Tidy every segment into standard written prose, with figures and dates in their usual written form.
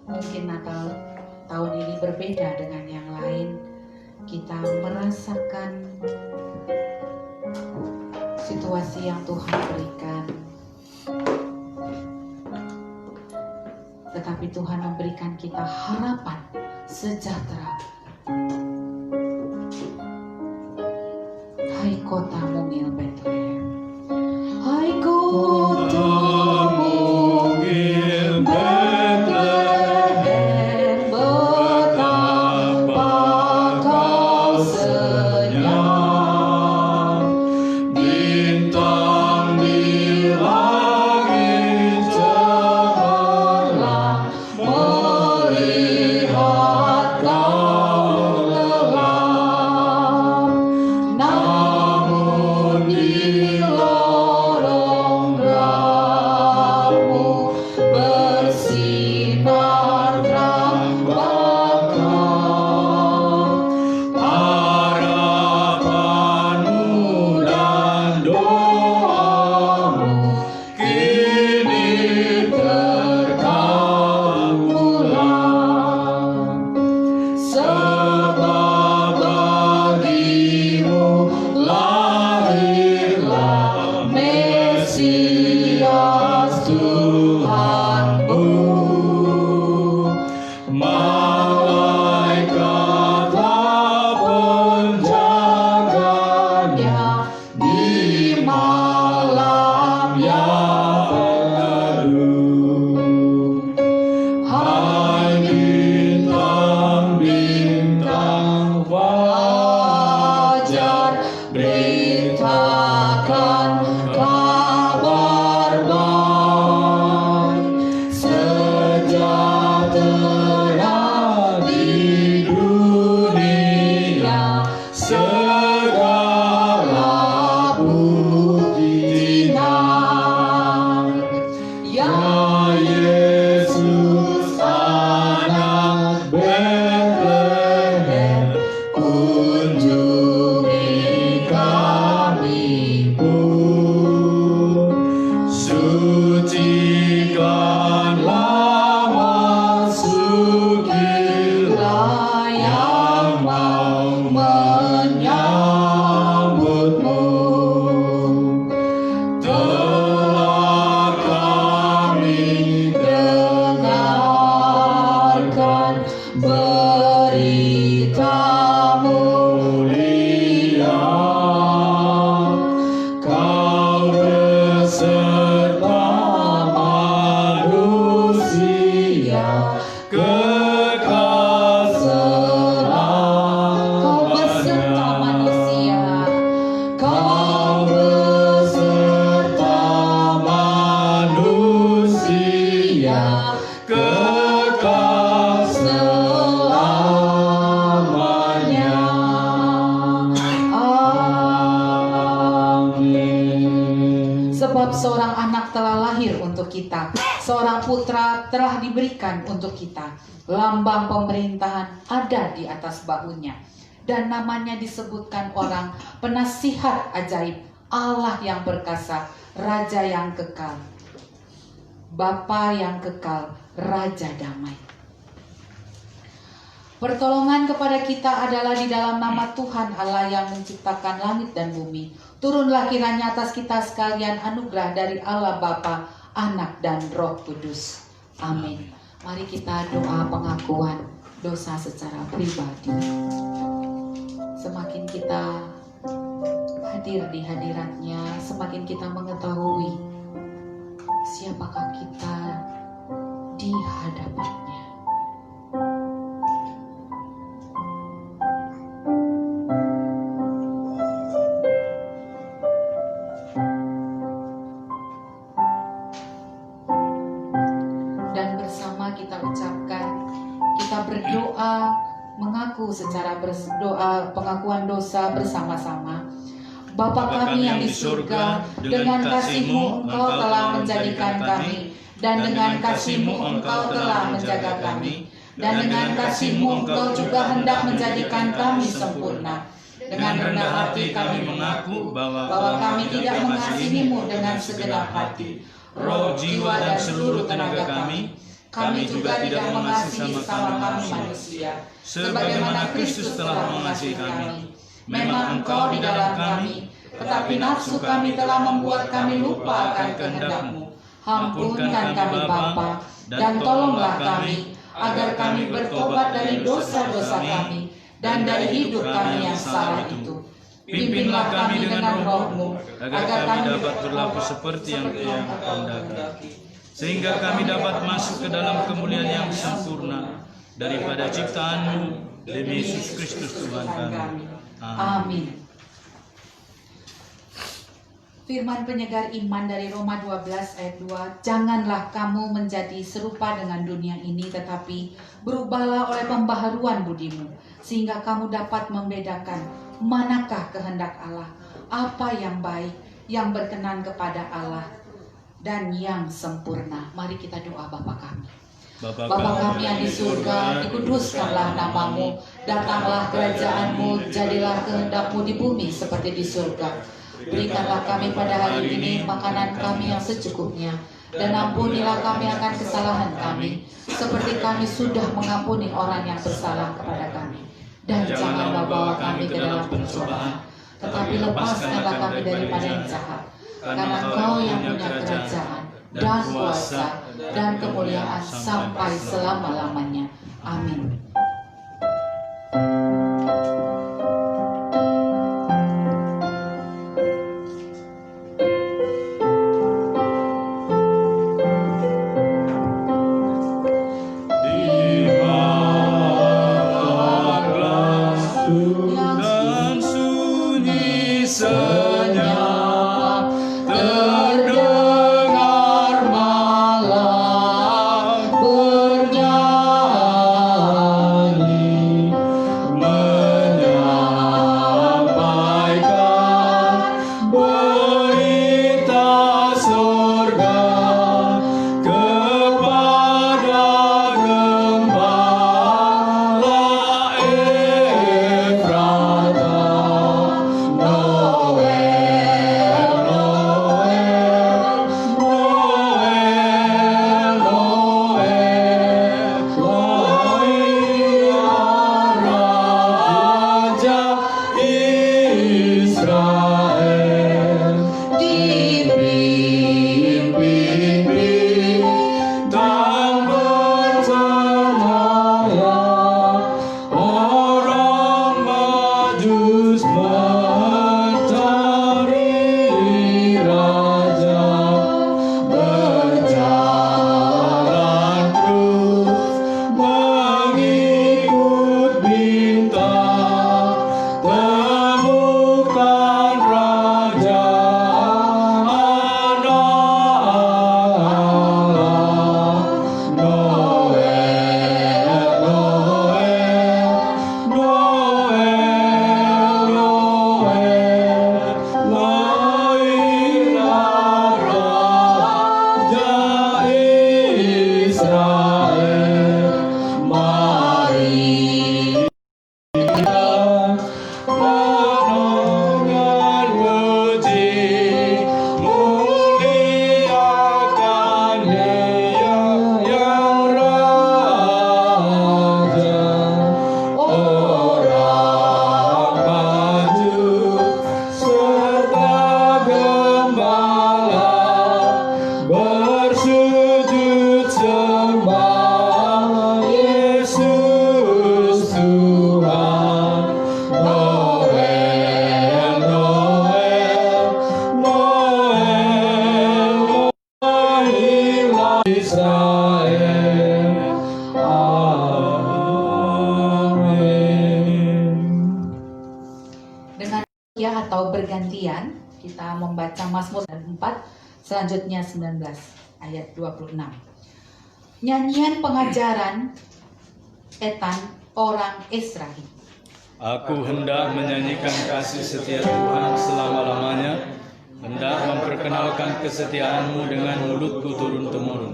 Mungkin Natal tahun ini berbeda dengan yang lain. Kita merasakan situasi yang Tuhan berikan, tetapi Tuhan memberikan kita harapan sejahtera. Hai kota mungil Bethlehem, hai kota mungil Bethlehem, betapa kau senyap. Bintang di langit cemerlang, melihat kau lelah. Namun di lorong gelapmu bersinar terang bakal. Harapanmu dan doamu kini terkabulkan, sebab bagimu lahirlah Mesias Tuhanmu. Malaikatlah penjaganya di malam yang teduh. Hai bintang-bintang fajar, beritakan kabar baik, sejahtera di dunia, segala puji naik. Ya Yesus anak Bethlehem, kunjungi kami pun. Sucikanlah, masukilah yang mau menyambutmu. Telah kami dengarkan berita mulia, kau beserta manusia kekal selamanya. Kau beserta manusia kekal selamanya. Amin. Sebab seorang anak telah lahir untuk kita, seorang putra telah diberikan untuk kita. Lambang pemerintahan ada di atas bahunya, dan namanya disebutkan orang penasihat ajaib, Allah yang perkasa, Raja yang kekal, Bapa yang kekal, Raja damai. Pertolongan kepada kita adalah di dalam nama Tuhan Allah yang menciptakan langit dan bumi. Turunlah kiranya atas kita sekalian anugerah dari Allah Bapa, Anak dan Roh Kudus. Amin. Mari kita doa pengakuan dosa secara pribadi. Semakin kita hadir di hadiratnya, semakin kita mengetahui siapakah kita di hadapannya. Dan bersama kita ucapkan, kita berdoa, mengaku secara berdoa pengakuan dosa bersama-sama. Bapa kami yang di surga, dengan kasih-Mu Engkau telah menjadikan kami, dan dengan kasih-Mu Engkau telah menjaga kami, dan dengan kasih-Mu Engkau juga hendak menjadikan kami sempurna. Dengan rendah hati kami mengaku bahwa kami tidak mengasihi-Mu dengan segenap hati, roh, jiwa, dan seluruh tenaga kami. kami juga tidak mengasihi sesama kami manusia, sebagaimana Kristus telah mengasihi kami. Memang Engkau di dalam kami, tetapi nafsu kami telah membuat kami lupa akan kehendak-Mu. Ampunkan kami Bapa, dan tolonglah kami, agar kami bertobat dari dosa-dosa kami, dan dari hidup kami yang salah itu. Pimpinlah kami dengan roh-Mu, agar kami dapat berlaku seperti yang Ia kehendaki, sehingga kami dapat masuk ke dalam kemuliaan yang sempurna daripada ciptaan-Mu demi Yesus Kristus Tuhan kami. Amin. Firman penyegar iman dari Roma 12 ayat 2, janganlah kamu menjadi serupa dengan dunia ini, tetapi berubahlah oleh pembaharuan budimu, sehingga kamu dapat membedakan manakah kehendak Allah, apa yang baik, yang berkenan kepada Allah, dan yang sempurna. Mari kita doa. Bapa kami, Bapa kami yang di surga, dikuduskanlah nama-Mu, datanglah kerajaan-Mu, jadilah kehendak-Mu di bumi seperti di surga. Berikanlah kami pada hari ini makanan kami yang secukupnya, dan ampunilah kami akan kesalahan kami, seperti kami sudah mengampuni orang yang bersalah kepada kami. Dan janganlah bawa kami ke dalam pencobaan, tetapi lepaskanlah kami daripada yang jahat. Karena Engkau yang punya kerajaan, dan kuasa, dan kemuliaan sampai selama-lamanya. Amin. Atau bergantian kita membaca Mazmur 4, selanjutnya 19 ayat 26. Nyanyian pengajaran Etan orang Israel. Aku hendak menyanyikan kasih setia Tuhan selama-lamanya, hendak memperkenalkan kesetiaan-Mu dengan mulutku turun-temurun.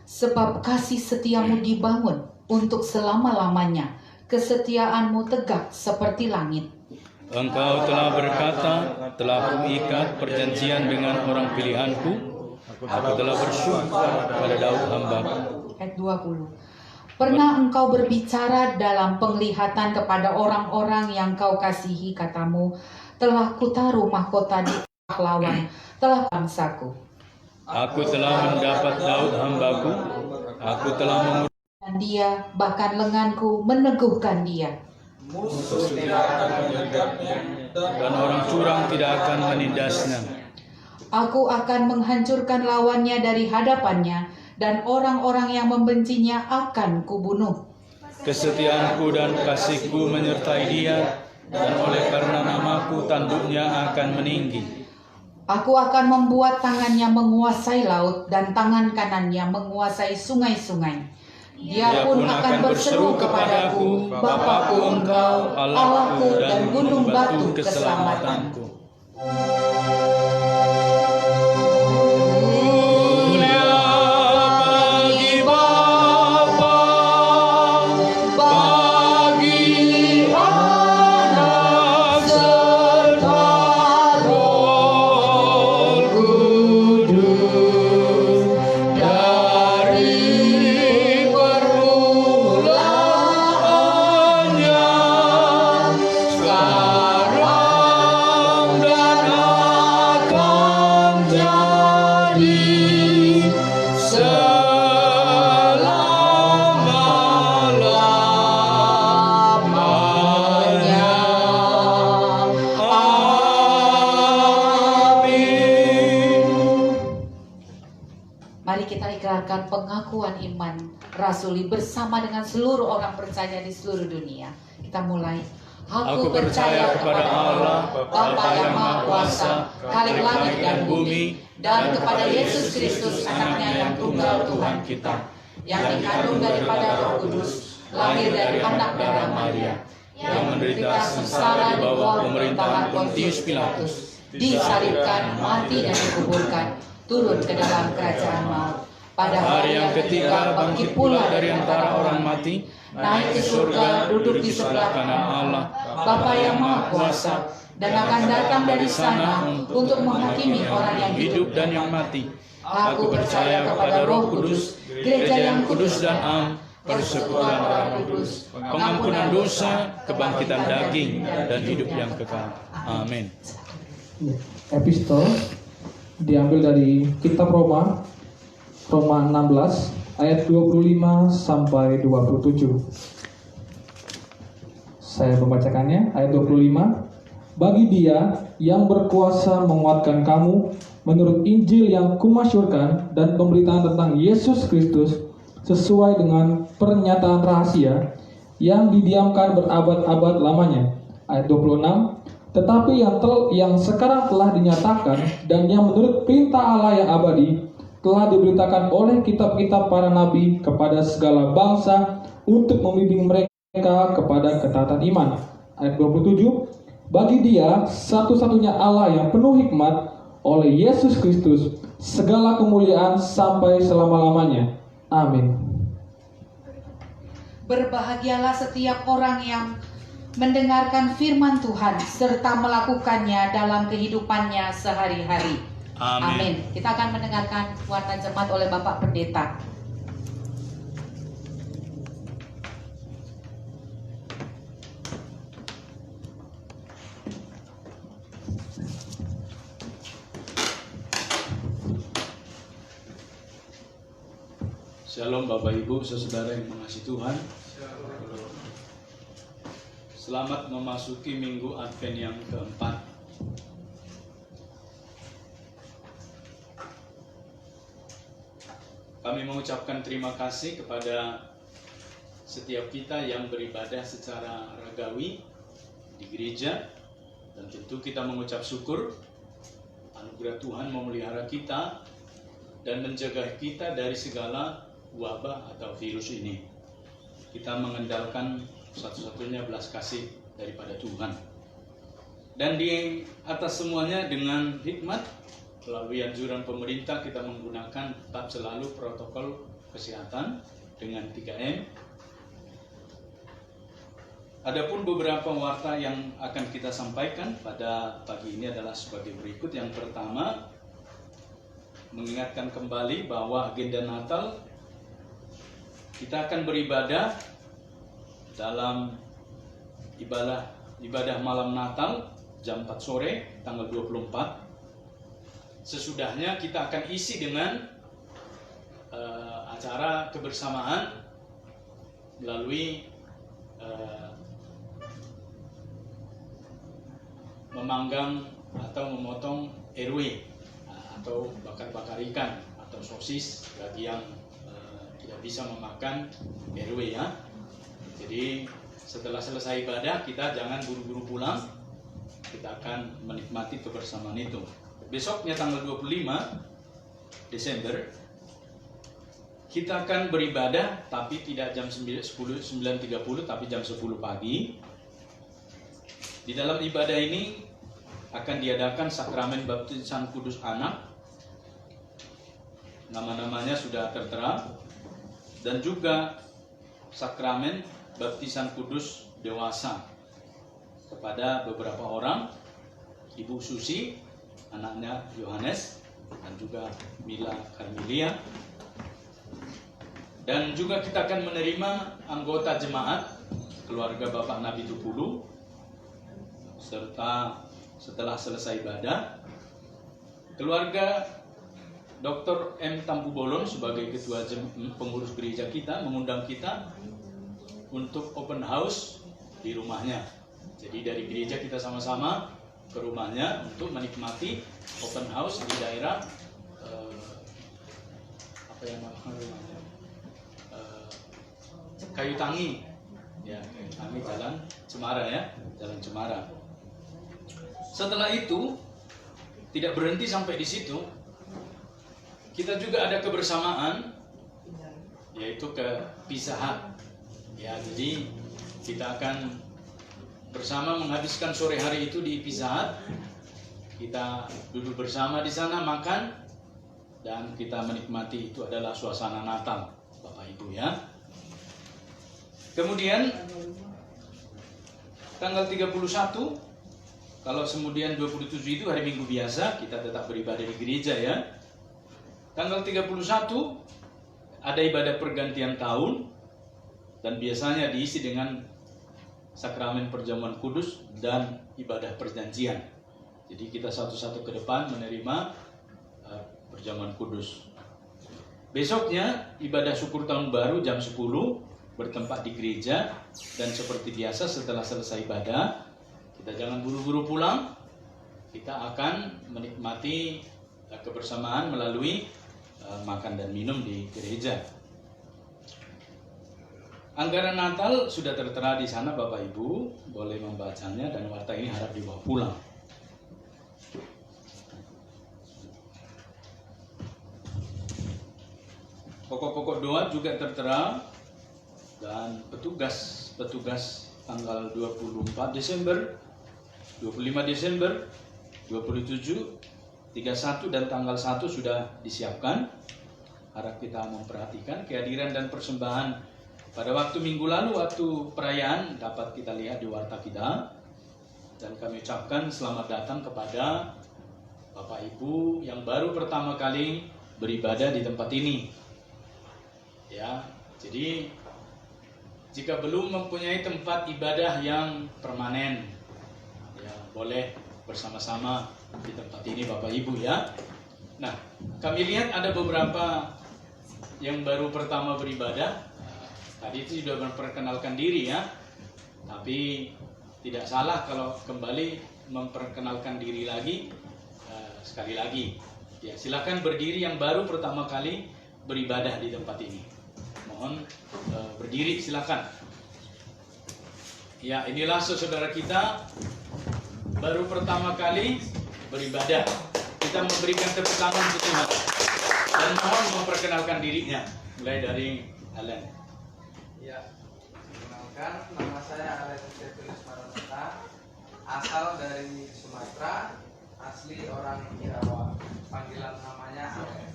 Sebab kasih setiamu dibangun untuk selama-lamanya, kesetiaan-Mu tegak seperti langit. Engkau telah berkata, telah kuikat perjanjian dengan orang pilihanku, Aku telah bersyukur pada Daud hamba-Mu. Ayat 20. Pernah engkau berbicara dalam penglihatan kepada orang-orang yang kau kasihi, katamu, telah kutaruh mahkota di pahlawan, telah bangsaku. Aku telah mendapat Daud hamba-Ku. Aku telah Dan dia, bahkan lenganku meneguhkan dia. dan orang curang tidak akan menindasnya. Aku akan menghancurkan lawannya dari hadapannya, dan orang-orang yang membencinya akan kubunuh. Kesetiaanku dan kasihku menyertai dia, dan oleh karena namaku tanduknya akan meninggi. Aku akan membuat tangannya menguasai laut, dan tangan kanannya menguasai sungai-sungai. Dia pun akan berseru kepadaku, Bapakku engkau, Allahku dan gunung batu keselamatanku. Mari kita ikrarkan pengakuan iman rasuli bersama dengan seluruh orang percaya di seluruh dunia. Kita mulai. Aku percaya kepada Allah, Bapa yang Maha Kuasa, Khalik langit dan bumi, dan kepada Yesus Kristus, Anaknya yang tunggal Tuhan kita, yang dikandung daripada Roh Kudus, lahir dari anak darah Maria, yang menderita sengsara di bawah pemerintahan Pontius Pilatus, disalibkan, mati dan dikuburkan, turun ke dalam kerajaan maut. Pada hari yang ketiga bangkit pula dari antara orang mati, naik ke surga, duduk di sebelah kanan Allah, Bapa yang Maha Kuasa, dan akan datang dari sana untuk menghakimi orang yang hidup dan yang mati. Aku percaya kepada Roh Kudus, gereja yang kudus dan am, persekutuan orang kudus, pengampunan dosa, kebangkitan daging, dan hidup yang kekal. Amin. Epistol diambil dari kitab Roma 16 ayat 25 sampai 27. Saya membacakannya, ayat 25. Bagi Dia yang berkuasa menguatkan kamu menurut Injil yang kumasyurkan dan pemberitaan tentang Yesus Kristus sesuai dengan pernyataan rahasia yang didiamkan berabad-abad lamanya. Ayat 26. Tetapi yang sekarang telah dinyatakan dan yang menurut perintah Allah yang abadi telah diberitakan oleh kitab-kitab para nabi kepada segala bangsa untuk membimbing mereka kepada ketaatan iman. Ayat 27. Bagi Dia satu-satunya Allah yang penuh hikmat, oleh Yesus Kristus segala kemuliaan sampai selama-lamanya. Amin. Berbahagialah setiap orang yang mendengarkan firman Tuhan serta melakukannya dalam kehidupannya sehari-hari. Amin. Kita akan mendengarkan warta jemaat oleh Bapak Pendeta. Shalom Bapak Ibu, saudara yang mengasihi Tuhan. Selamat memasuki minggu Advent yang keempat. Kami mengucapkan terima kasih kepada setiap kita yang beribadah secara ragawi di gereja, dan tentu kita mengucap syukur anugerah Tuhan memelihara kita dan menjaga kita dari segala wabah atau virus ini. Kita mengandalkan satu-satunya belas kasih daripada Tuhan. Dan di atas semuanya dengan hikmat, melalui anjuran pemerintah kita menggunakan tetap selalu protokol kesehatan dengan 3M. Adapun beberapa warta yang akan kita sampaikan pada pagi ini adalah sebagai berikut. Yang pertama, mengingatkan kembali bahwa agenda Natal kita akan beribadah dalam ibadah malam Natal jam 4 sore tanggal 24. Sesudahnya kita akan isi dengan acara kebersamaan melalui memanggang atau memotong RW atau bakar-bakar ikan atau sosis bagi yang tidak bisa memakan RW ya. Jadi setelah selesai ibadah kita jangan buru-buru pulang, kita akan menikmati kebersamaan itu. Besoknya tanggal 25 Desember kita akan beribadah, tapi tidak jam 9.30 tapi jam 10 pagi. Di dalam ibadah ini akan diadakan sakramen baptisan kudus anak. Nama-namanya sudah tertera. Dan juga sakramen baptisan kudus dewasa kepada beberapa orang, Ibu Susi, anaknya Yohanes, dan juga Mila Carmelia. Dan juga kita akan menerima anggota jemaat keluarga Bapak Nabi Tupulu, serta setelah selesai ibadah, keluarga Dr. M. Tampu Bolon sebagai ketua pengurus gereja kita mengundang kita untuk open house di rumahnya. Jadi dari gereja kita sama-sama ke rumahnya untuk menikmati open house di daerah apa yang namanya rumahnya, Kayu Tangi ya, Kayu Tangi Jalan Cemara ya, Jalan Cemara. Setelah itu tidak berhenti sampai di situ, kita juga ada kebersamaan, yaitu ke Pizza Hut ya. Jadi kita akan bersama menghabiskan sore hari itu di Pizza Hut. Kita duduk bersama di sana makan, dan kita menikmati, itu adalah suasana Natal Bapak Ibu ya. Kemudian tanggal 31, kalau kemudian 27 itu hari Minggu biasa, kita tetap beribadah di gereja ya. Tanggal 31 ada ibadah pergantian tahun, dan biasanya diisi dengan sakramen perjamuan kudus dan ibadah perjanjian. Jadi kita satu-satu ke depan menerima perjamuan kudus. Besoknya ibadah syukur tahun baru jam 10 bertempat di gereja, dan seperti biasa setelah selesai ibadah kita jangan buru-buru pulang. Kita akan menikmati kebersamaan melalui makan dan minum di gereja. Anggaran Natal sudah tertera di sana Bapak Ibu, boleh membacanya, dan warta ini harap dibawa pulang. Pokok-pokok doa juga tertera, dan petugas tanggal 24 Desember, 25 Desember, 27, 31 dan tanggal 1 sudah disiapkan. Harap kita memperhatikan kehadiran dan persembahan pada waktu minggu lalu, waktu perayaan, dapat kita lihat di warta kita. Dan kami ucapkan selamat datang kepada Bapak Ibu yang baru pertama kali beribadah di tempat ini ya. Jadi jika belum mempunyai tempat ibadah yang permanen ya, boleh bersama-sama di tempat ini Bapak Ibu ya. Nah, kami lihat ada beberapa yang baru pertama beribadah. Tadi itu sudah memperkenalkan diri ya, tapi tidak salah kalau kembali memperkenalkan diri lagi sekali lagi. Ya, silakan berdiri yang baru pertama kali beribadah di tempat ini. Mohon berdiri silakan. Ya, inilah saudara kita baru pertama kali beribadah. Kita memberikan tepuk tangan untuk Tuhan dan mohon memperkenalkan dirinya, mulai dari Allen. Ya, perkenalkan, nama saya Alen Stefanus Maranata, asal dari Sumatera, asli orang Jawa. Panggilan namanya Alen.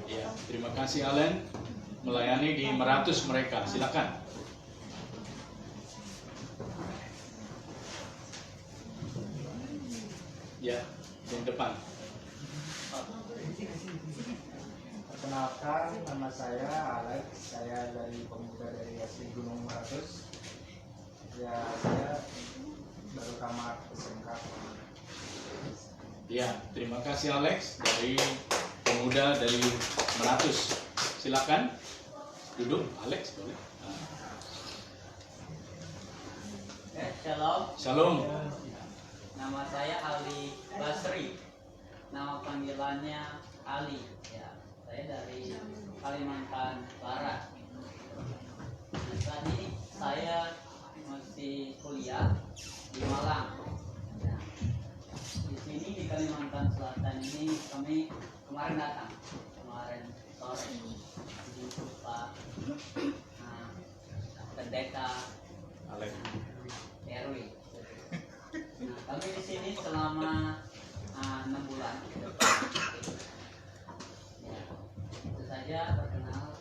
Ya, terima kasih Alen melayani di Meratus mereka. Silakan. Ya, yang depan. Perkenalkan, nama saya Alex. Saya dari pemuda dari asli Gunung Meratus. Ya, saya baru tamat SMK. Ya, terima kasih Alex dari pemuda dari Meratus. Silakan duduk, Alex boleh. Shalom, Shalom. nama saya Ali Basri. Nama panggilannya Ali. Ya, saya dari Kalimantan Barat. Nah, saat ini saya masih kuliah di Malang. Ya, di sini di Kalimantan Selatan ini kami kemarin datang, kemarin sore di Pak Pendeta Alex. RW. Nah, kami di sini selama 6 bulan. Ya, itu saja perkenal.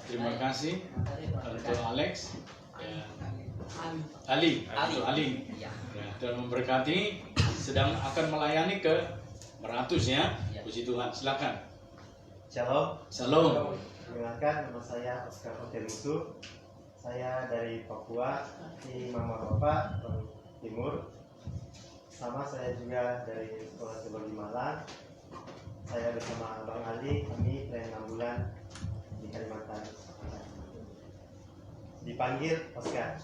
Terima kasih Pak untuk Alex. Ya. Ali. Untuk Ali. Ya. Ya, dan memberkati sedang akan melayani ke Meratus ya. Ya. Puji Tuhan. Silakan. Shalom. Shalom. Perkenalkan, nama saya Oscar Oterusu. Saya dari Papua, di Mama Bapak, Timur. Sama saya juga dari Sekolah Teologi Malang. Saya bersama Abang Ali, kami plan 6 bulan di Kalimantan. Dipanggil Oscar.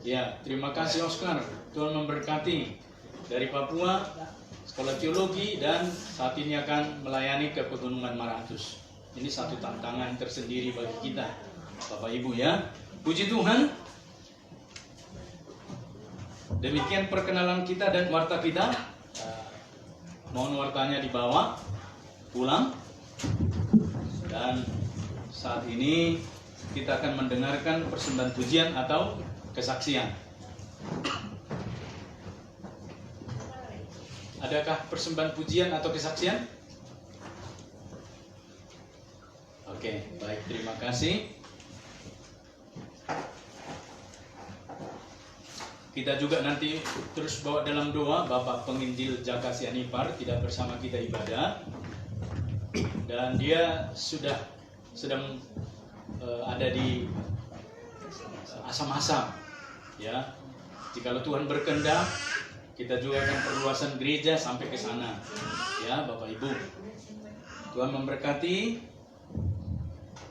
Ya, terima kasih Oscar. Tuhan memberkati dari Papua, Sekolah Teologi, dan saat ini akan melayani ke Pegunungan Meratus. Ini satu tantangan tersendiri bagi kita, Bapak Ibu ya. Puji Tuhan. Demikian perkenalan kita dan warta kita. Mohon wartanya dibawa pulang. Dan saat ini kita akan mendengarkan persembahan pujian atau kesaksian. Adakah persembahan pujian atau kesaksian? Oke, baik, terima kasih. Kita juga nanti terus bawa dalam doa. Bapak Penginjil Jaka Sianipar tidak bersama kita ibadah, dan dia sedang ada di asam-asam ya. Jikalau Tuhan berkehendak, kita juga akan perluasan gereja sampai ke sana ya, Bapak Ibu. Tuhan memberkati.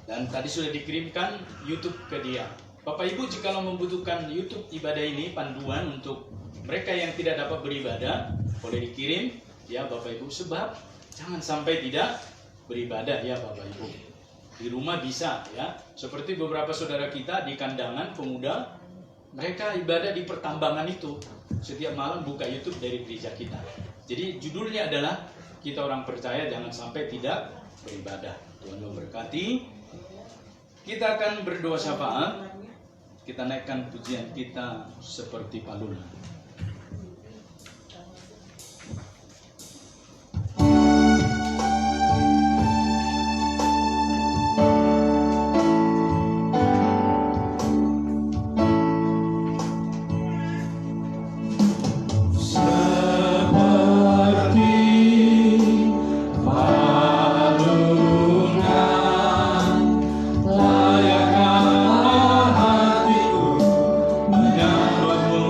Dan tadi sudah dikirimkan YouTube ke dia. Bapak Ibu, jika membutuhkan YouTube ibadah ini, panduan untuk mereka yang tidak dapat beribadah, boleh dikirim ya Bapak Ibu, sebab jangan sampai tidak beribadah ya Bapak Ibu. Di rumah bisa ya, seperti beberapa saudara kita di Kandangan Pemuda, mereka ibadah di pertambangan itu, setiap malam buka YouTube dari gereja kita. Jadi judulnya adalah kita orang percaya jangan sampai tidak beribadah. Tuhan memberkati. Kita akan berdoa syafaat. Kita naikkan pujian kita seperti palunan. Layakkanlah hatiku menyambutmu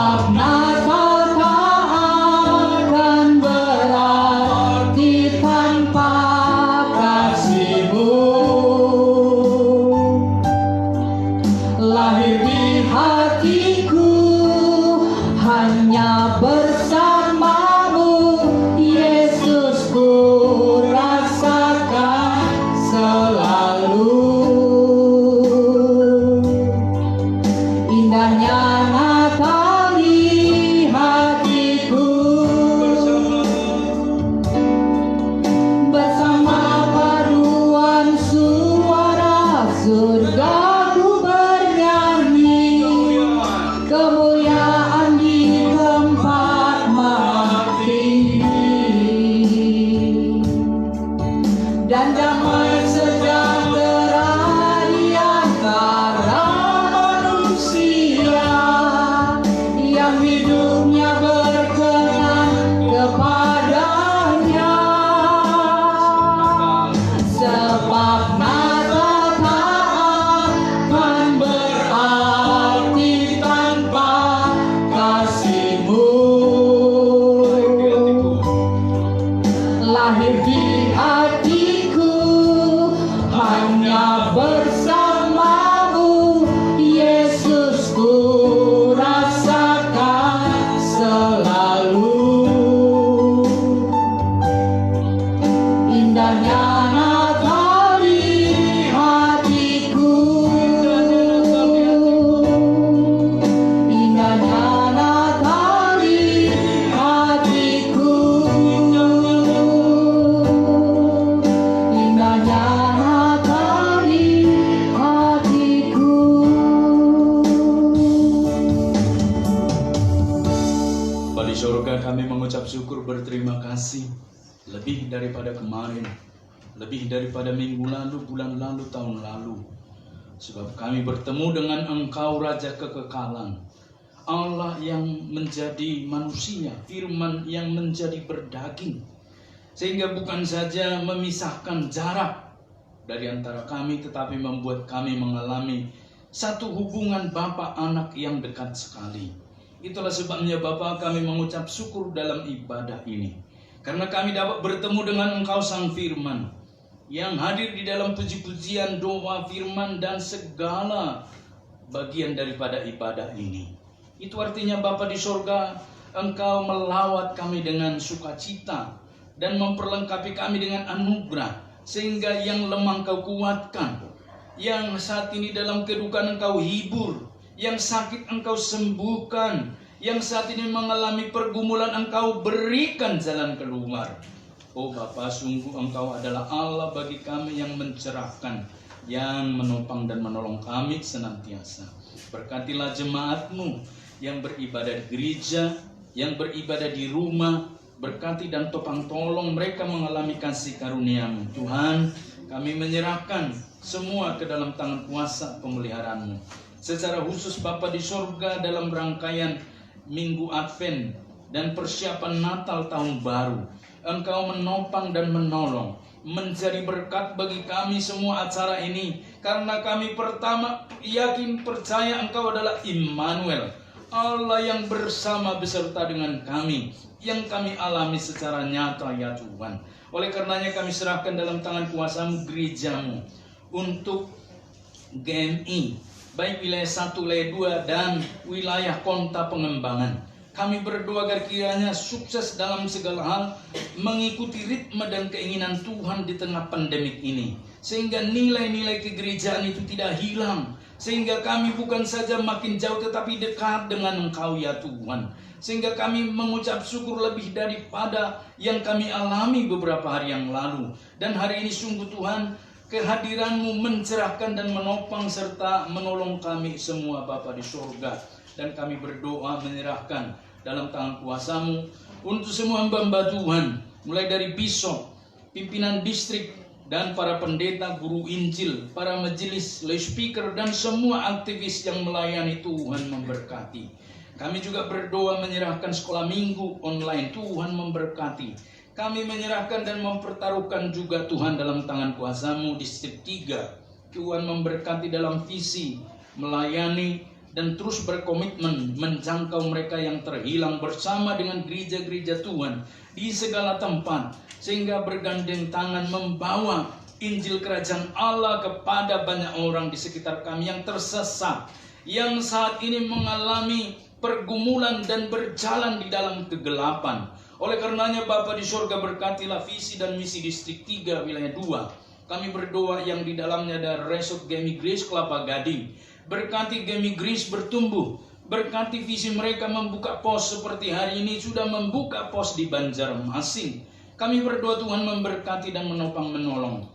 Sebab Natal tak akan berarti tanpa kasih-Mu. Lahir di hatiku hanya bersama-Mu, Yesus, ku rasakan selalu. Indahnya Natal di hatiku, bersama paduan suara surga ku bernyanyi, kemuliaan di tempat maha tinggi, dan damai sejahtera di antara manusia yang hidupnya berkenan kepadanya. Sebab Natal tak akan berarti tanpa kasih-Mu. Lahir di hatiku hanya bersama-Mu, Yesus, ku rasakan selalu. Indahnya Natal di hatiku, indahnya Natal di hatiku, indahnya Natal di hatiku. Bapa di surga, kami mengucap syukur berterima kasih lebih daripada kemarin, lebih daripada minggu lalu, bulan lalu, tahun lalu. Sebab kami bertemu dengan Engkau, Raja Kekekalan, Allah yang menjadi manusia, Firman yang menjadi berdaging, sehingga bukan saja memisahkan jarak dari antara kami, tetapi membuat kami mengalami satu hubungan Bapa Anak yang dekat sekali. Itulah sebabnya Bapa, kami mengucap syukur dalam ibadah ini, karena kami dapat bertemu dengan Engkau Sang Firman yang hadir di dalam puji-pujian, doa, firman, dan segala bagian daripada ibadah ini. Itu artinya Bapa di sorga, Engkau melawat kami dengan sukacita dan memperlengkapi kami dengan anugerah, sehingga yang lemah Engkau kuatkan, yang saat ini dalam kedukaan Engkau hibur, yang sakit Engkau sembuhkan, yang saat ini mengalami pergumulan Engkau berikan jalan keluar. Oh Bapa, sungguh Engkau adalah Allah bagi kami yang mencerahkan, yang menopang dan menolong kami senantiasa. Berkatilah jemaat-Mu yang beribadah di gereja, yang beribadah di rumah. Berkati dan topang tolong mereka mengalami kasih karunia-Mu. Tuhan, kami menyerahkan semua ke dalam tangan kuasa pemeliharaan-Mu. Secara khusus Bapa di sorga, dalam rangkaian Minggu Advent dan persiapan Natal tahun baru, Engkau menopang dan menolong, menjadi berkat bagi kami semua acara ini, karena kami pertama yakin percaya Engkau adalah Immanuel, Allah yang bersama beserta dengan kami, yang kami alami secara nyata ya Tuhan. Oleh karenanya kami serahkan dalam tangan kuasa-Mu gereja-Mu untuk GMI, baik wilayah 1, wilayah 2, dan wilayah Kota Pengembangan. Kami berdoa agar kiranya sukses dalam segala hal, mengikuti ritme dan keinginan Tuhan di tengah pandemik ini, sehingga nilai-nilai kegerejaan itu tidak hilang, sehingga kami bukan saja makin jauh tetapi dekat dengan Engkau ya Tuhan, sehingga kami mengucap syukur lebih daripada yang kami alami beberapa hari yang lalu. Dan hari ini sungguh Tuhan, kehadiran-Mu mencerahkan dan menopang serta menolong kami semua Bapa di surga. Dan kami berdoa menyerahkan dalam tangan kuasa-Mu untuk semua hamba-hamba Tuhan, mulai dari bishop, pimpinan distrik, dan para pendeta, guru Injil, para majelis, lay speaker, dan semua aktivis yang melayani. Tuhan memberkati. Kami juga berdoa menyerahkan sekolah minggu online. Tuhan memberkati. Kami menyerahkan dan mempertaruhkan juga Tuhan dalam tangan kuasa-Mu distrik 3. Tuhan memberkati dalam visi melayani dan terus berkomitmen menjangkau mereka yang terhilang bersama dengan gereja-gereja Tuhan di segala tempat, sehingga bergandeng tangan membawa Injil Kerajaan Allah kepada banyak orang di sekitar kami yang tersesat, yang saat ini mengalami pergumulan dan berjalan di dalam kegelapan. Oleh karenanya Bapa di surga, berkatilah visi dan misi distrik 3 wilayah 2. Kami berdoa yang di dalamnya ada Resort Gemi Grace Kelapa Gading. Berkati Gemi Grace bertumbuh. Berkati visi mereka membuka pos seperti hari ini sudah membuka pos di Banjarmasin. Kami berdoa Tuhan memberkati dan menopang menolong.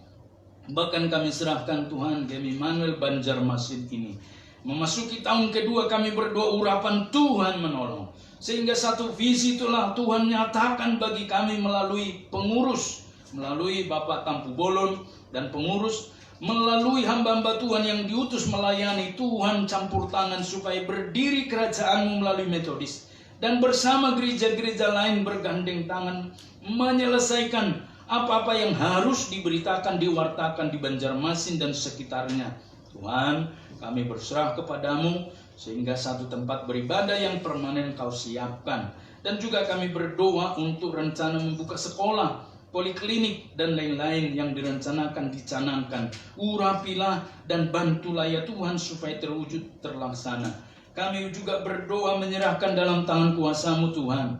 Bahkan kami serahkan Tuhan Gemi Manuel Banjarmasin ini. Memasuki tahun kedua kami berdoa urapan Tuhan menolong. Sehingga satu visi itulah Tuhan nyatakan bagi kami melalui pengurus, melalui Bapak Tampu Bolon dan pengurus, melalui hamba-hamba Tuhan yang diutus melayani. Tuhan campur tangan supaya berdiri kerajaan-Mu melalui Metodis, dan bersama gereja-gereja lain bergandeng tangan menyelesaikan apa-apa yang harus diberitakan, diwartakan di Banjarmasin dan sekitarnya. Tuhan, kami berserah kepadamu sehingga satu tempat beribadah yang permanen Kau siapkan. Dan juga kami berdoa untuk rencana membuka sekolah, poliklinik dan lain-lain yang direncanakan, dicanangkan. Urapilah dan bantulah ya Tuhan supaya terwujud, terlaksana. Kami juga berdoa menyerahkan dalam tangan kuasa-Mu Tuhan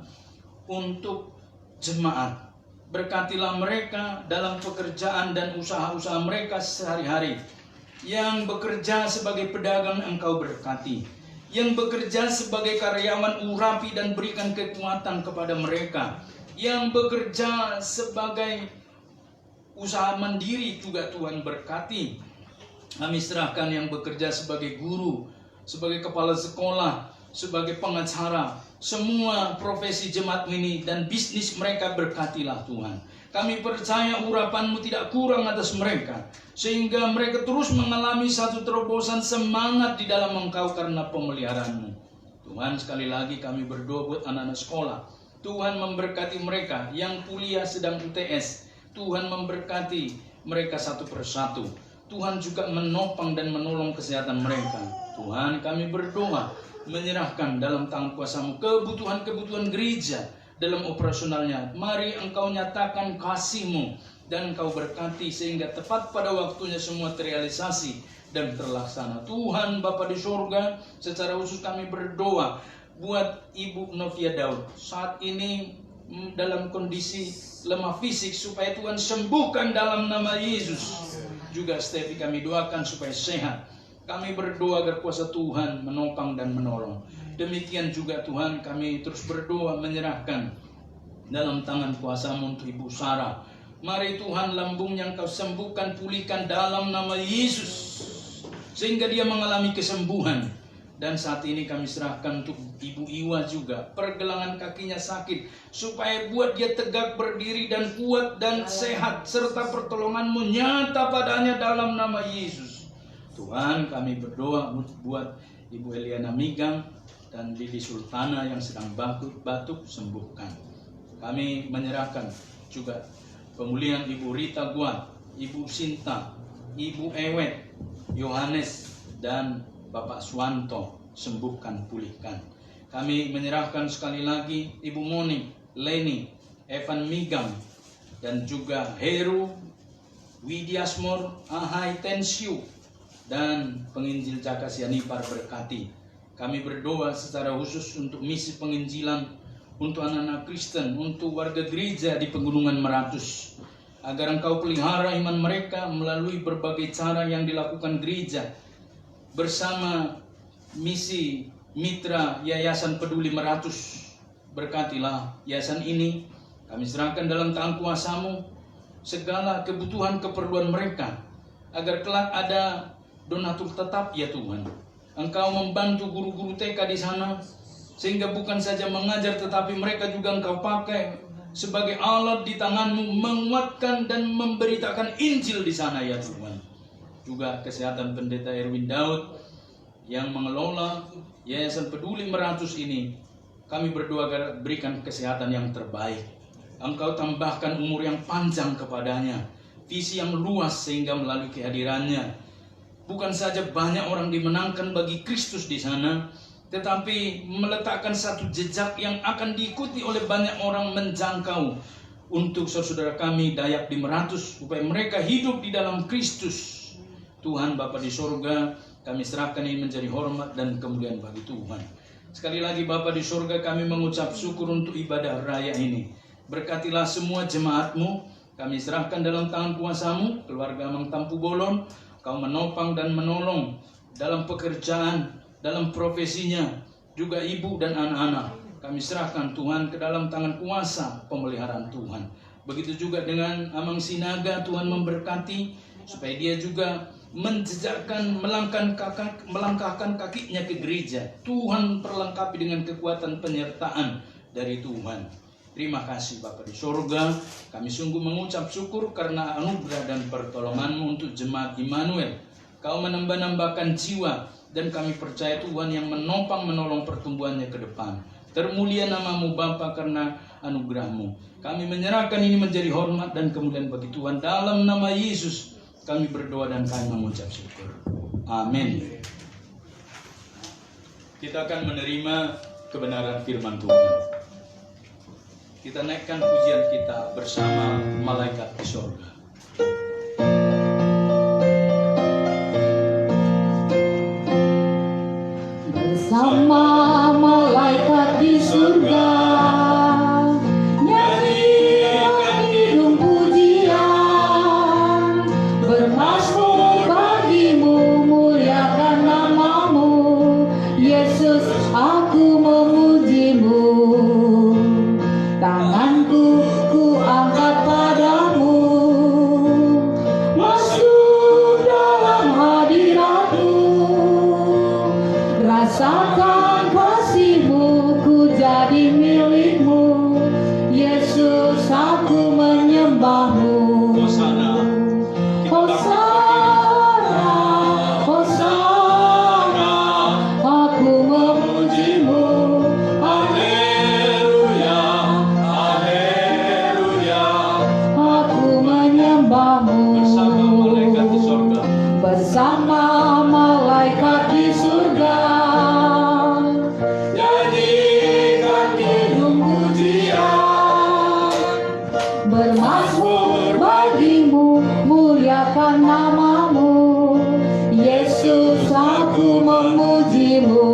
untuk jemaat. Berkatilah mereka dalam pekerjaan dan usaha-usaha mereka sehari-hari. Yang bekerja sebagai pedagang Engkau berkati. Yang bekerja sebagai karyawan urapi dan berikan kekuatan kepada mereka. Yang bekerja sebagai usaha mandiri juga Tuhan berkati. Kami serahkan yang bekerja sebagai guru, sebagai kepala sekolah, sebagai pengacara, semua profesi jemaat ini dan bisnis mereka berkatilah Tuhan. Kami percaya urapan-Mu tidak kurang atas mereka, sehingga mereka terus mengalami satu terobosan semangat di dalam Engkau karena pemeliharaan-Mu. Tuhan, sekali lagi kami berdoa buat anak-anak sekolah. Tuhan memberkati mereka yang kuliah sedang UTS. Tuhan memberkati mereka satu persatu. Tuhan juga menopang dan menolong kesehatan mereka. Tuhan, kami berdoa menyerahkan dalam tangan kuasa-Mu kebutuhan-kebutuhan gereja dalam operasionalnya. Mari Engkau nyatakan kasih-Mu dan Engkau berkati sehingga tepat pada waktunya semua terrealisasi dan terlaksana. Tuhan Bapa di surga, secara khusus kami berdoa buat Ibu Novia Daud saat ini dalam kondisi lemah fisik, supaya Tuhan sembuhkan dalam nama Yesus. Juga Stevi kami doakan supaya sehat. Kami berdoa agar kuasa Tuhan menopang dan menolong. Demikian juga Tuhan, kami terus berdoa menyerahkan dalam tangan kuasa-Mu untuk Ibu Sarah. Mari Tuhan, lambung yang Kau sembuhkan, pulihkan dalam nama Yesus, sehingga dia mengalami kesembuhan. Dan saat ini kami serahkan untuk Ibu Iwa juga, pergelangan kakinya sakit, supaya buat dia tegak berdiri dan kuat dan sehat, serta pertolongan-Mu nyata padanya dalam nama Yesus. Tuhan, kami berdoa buat Ibu Eliana Migang dan Lili Sultana yang sedang batuk, sembuhkan. Kami menyerahkan juga pemulihan Ibu Rita Guat, Ibu Sinta, Ibu Ewet, Yohanes, dan Bapak Swanto, sembuhkan, pulihkan. Kami menyerahkan sekali lagi Ibu Moni, Leni, Evan Migang, dan juga Heru, Widiasmor, Ahai Tensiu, dan penginjil Jaka Sianipar berkati. Kami berdoa secara khusus untuk misi penginjilan, untuk anak-anak Kristen, untuk warga gereja di Pegunungan Meratus, agar Engkau pelihara iman mereka melalui berbagai cara yang dilakukan gereja bersama misi mitra Yayasan Peduli Meratus. Berkatilah yayasan ini, kami serahkan dalam tangan kuasa-Mu segala kebutuhan keperluan mereka, agar kelak ada donatur tetap ya Tuhan. Engkau membantu guru-guru TK di sana, sehingga bukan saja mengajar, tetapi mereka juga Engkau pakai sebagai alat di tangan-Mu menguatkan dan memberitakan Injil di sana ya Tuhan. Juga kesehatan Pendeta Erwin Daud yang mengelola Yayasan Peduli Meratus ini, kami berdoa agar berikan kesehatan yang terbaik. Engkau tambahkan umur yang panjang kepadanya, visi yang luas sehingga melalui kehadirannya bukan saja banyak orang dimenangkan bagi Kristus di sana, tetapi meletakkan satu jejak yang akan diikuti oleh banyak orang menjangkau untuk saudara kami Dayak di Meratus, supaya mereka hidup di dalam Kristus. Tuhan Bapa di sorga, kami serahkan ini menjadi hormat dan kemuliaan bagi Tuhan. Sekali lagi Bapa di sorga, kami mengucap syukur untuk ibadah raya ini. Berkatilah semua jemaat-Mu, kami serahkan dalam tangan kuasa-Mu, keluarga Mang Tampu Bolon, Kau menopang dan menolong dalam pekerjaan, dalam profesinya, juga ibu dan anak-anak. Kami serahkan Tuhan ke dalam tangan kuasa pemeliharaan Tuhan. Begitu juga dengan Amang Sinaga, Tuhan memberkati supaya dia juga menjejakkan, melangkahkan kakinya ke gereja. Tuhan perlengkapi dengan kekuatan penyertaan dari Tuhan. Terima kasih Bapa di sorga, kami sungguh mengucap syukur karena anugerah dan pertolongan-Mu untuk jemaat Immanuel. Kau menambah-nambahkan jiwa, dan kami percaya Tuhan yang menopang menolong pertumbuhannya ke depan. Termulia nama-Mu Bapa karena anugerah-Mu. Kami menyerahkan ini menjadi hormat dan kemuliaan bagi Tuhan. Dalam nama Yesus kami berdoa dan kami mengucap syukur. Amin. Kita akan menerima kebenaran firman Tuhan. Kita naikkan pujian kita bersama malaikat di sorga. Bersama malaikat di surga, nyanyikan hidung pujian, bermasmur bagimu, muliakan nama-Mu, Yesus, aku memuji-Mu. Tanganku ku angkat padamu, masuk dalam hadirat-Mu. Rasakan kasih-Mu, ku jadi milik-Mu. Yesus, aku menyembah-Mu. Hosana. Hosana, Hosana, aku memuji-Mu. Haleluya, haleluya, aku menyembah-Mu. Bersama malaikat di sorga. Bersama malaikat di surga, nyanyikan hidung pujian, bermasmur bagimu, muliakan nama-Mu, Yesus, aku memuji-Mu.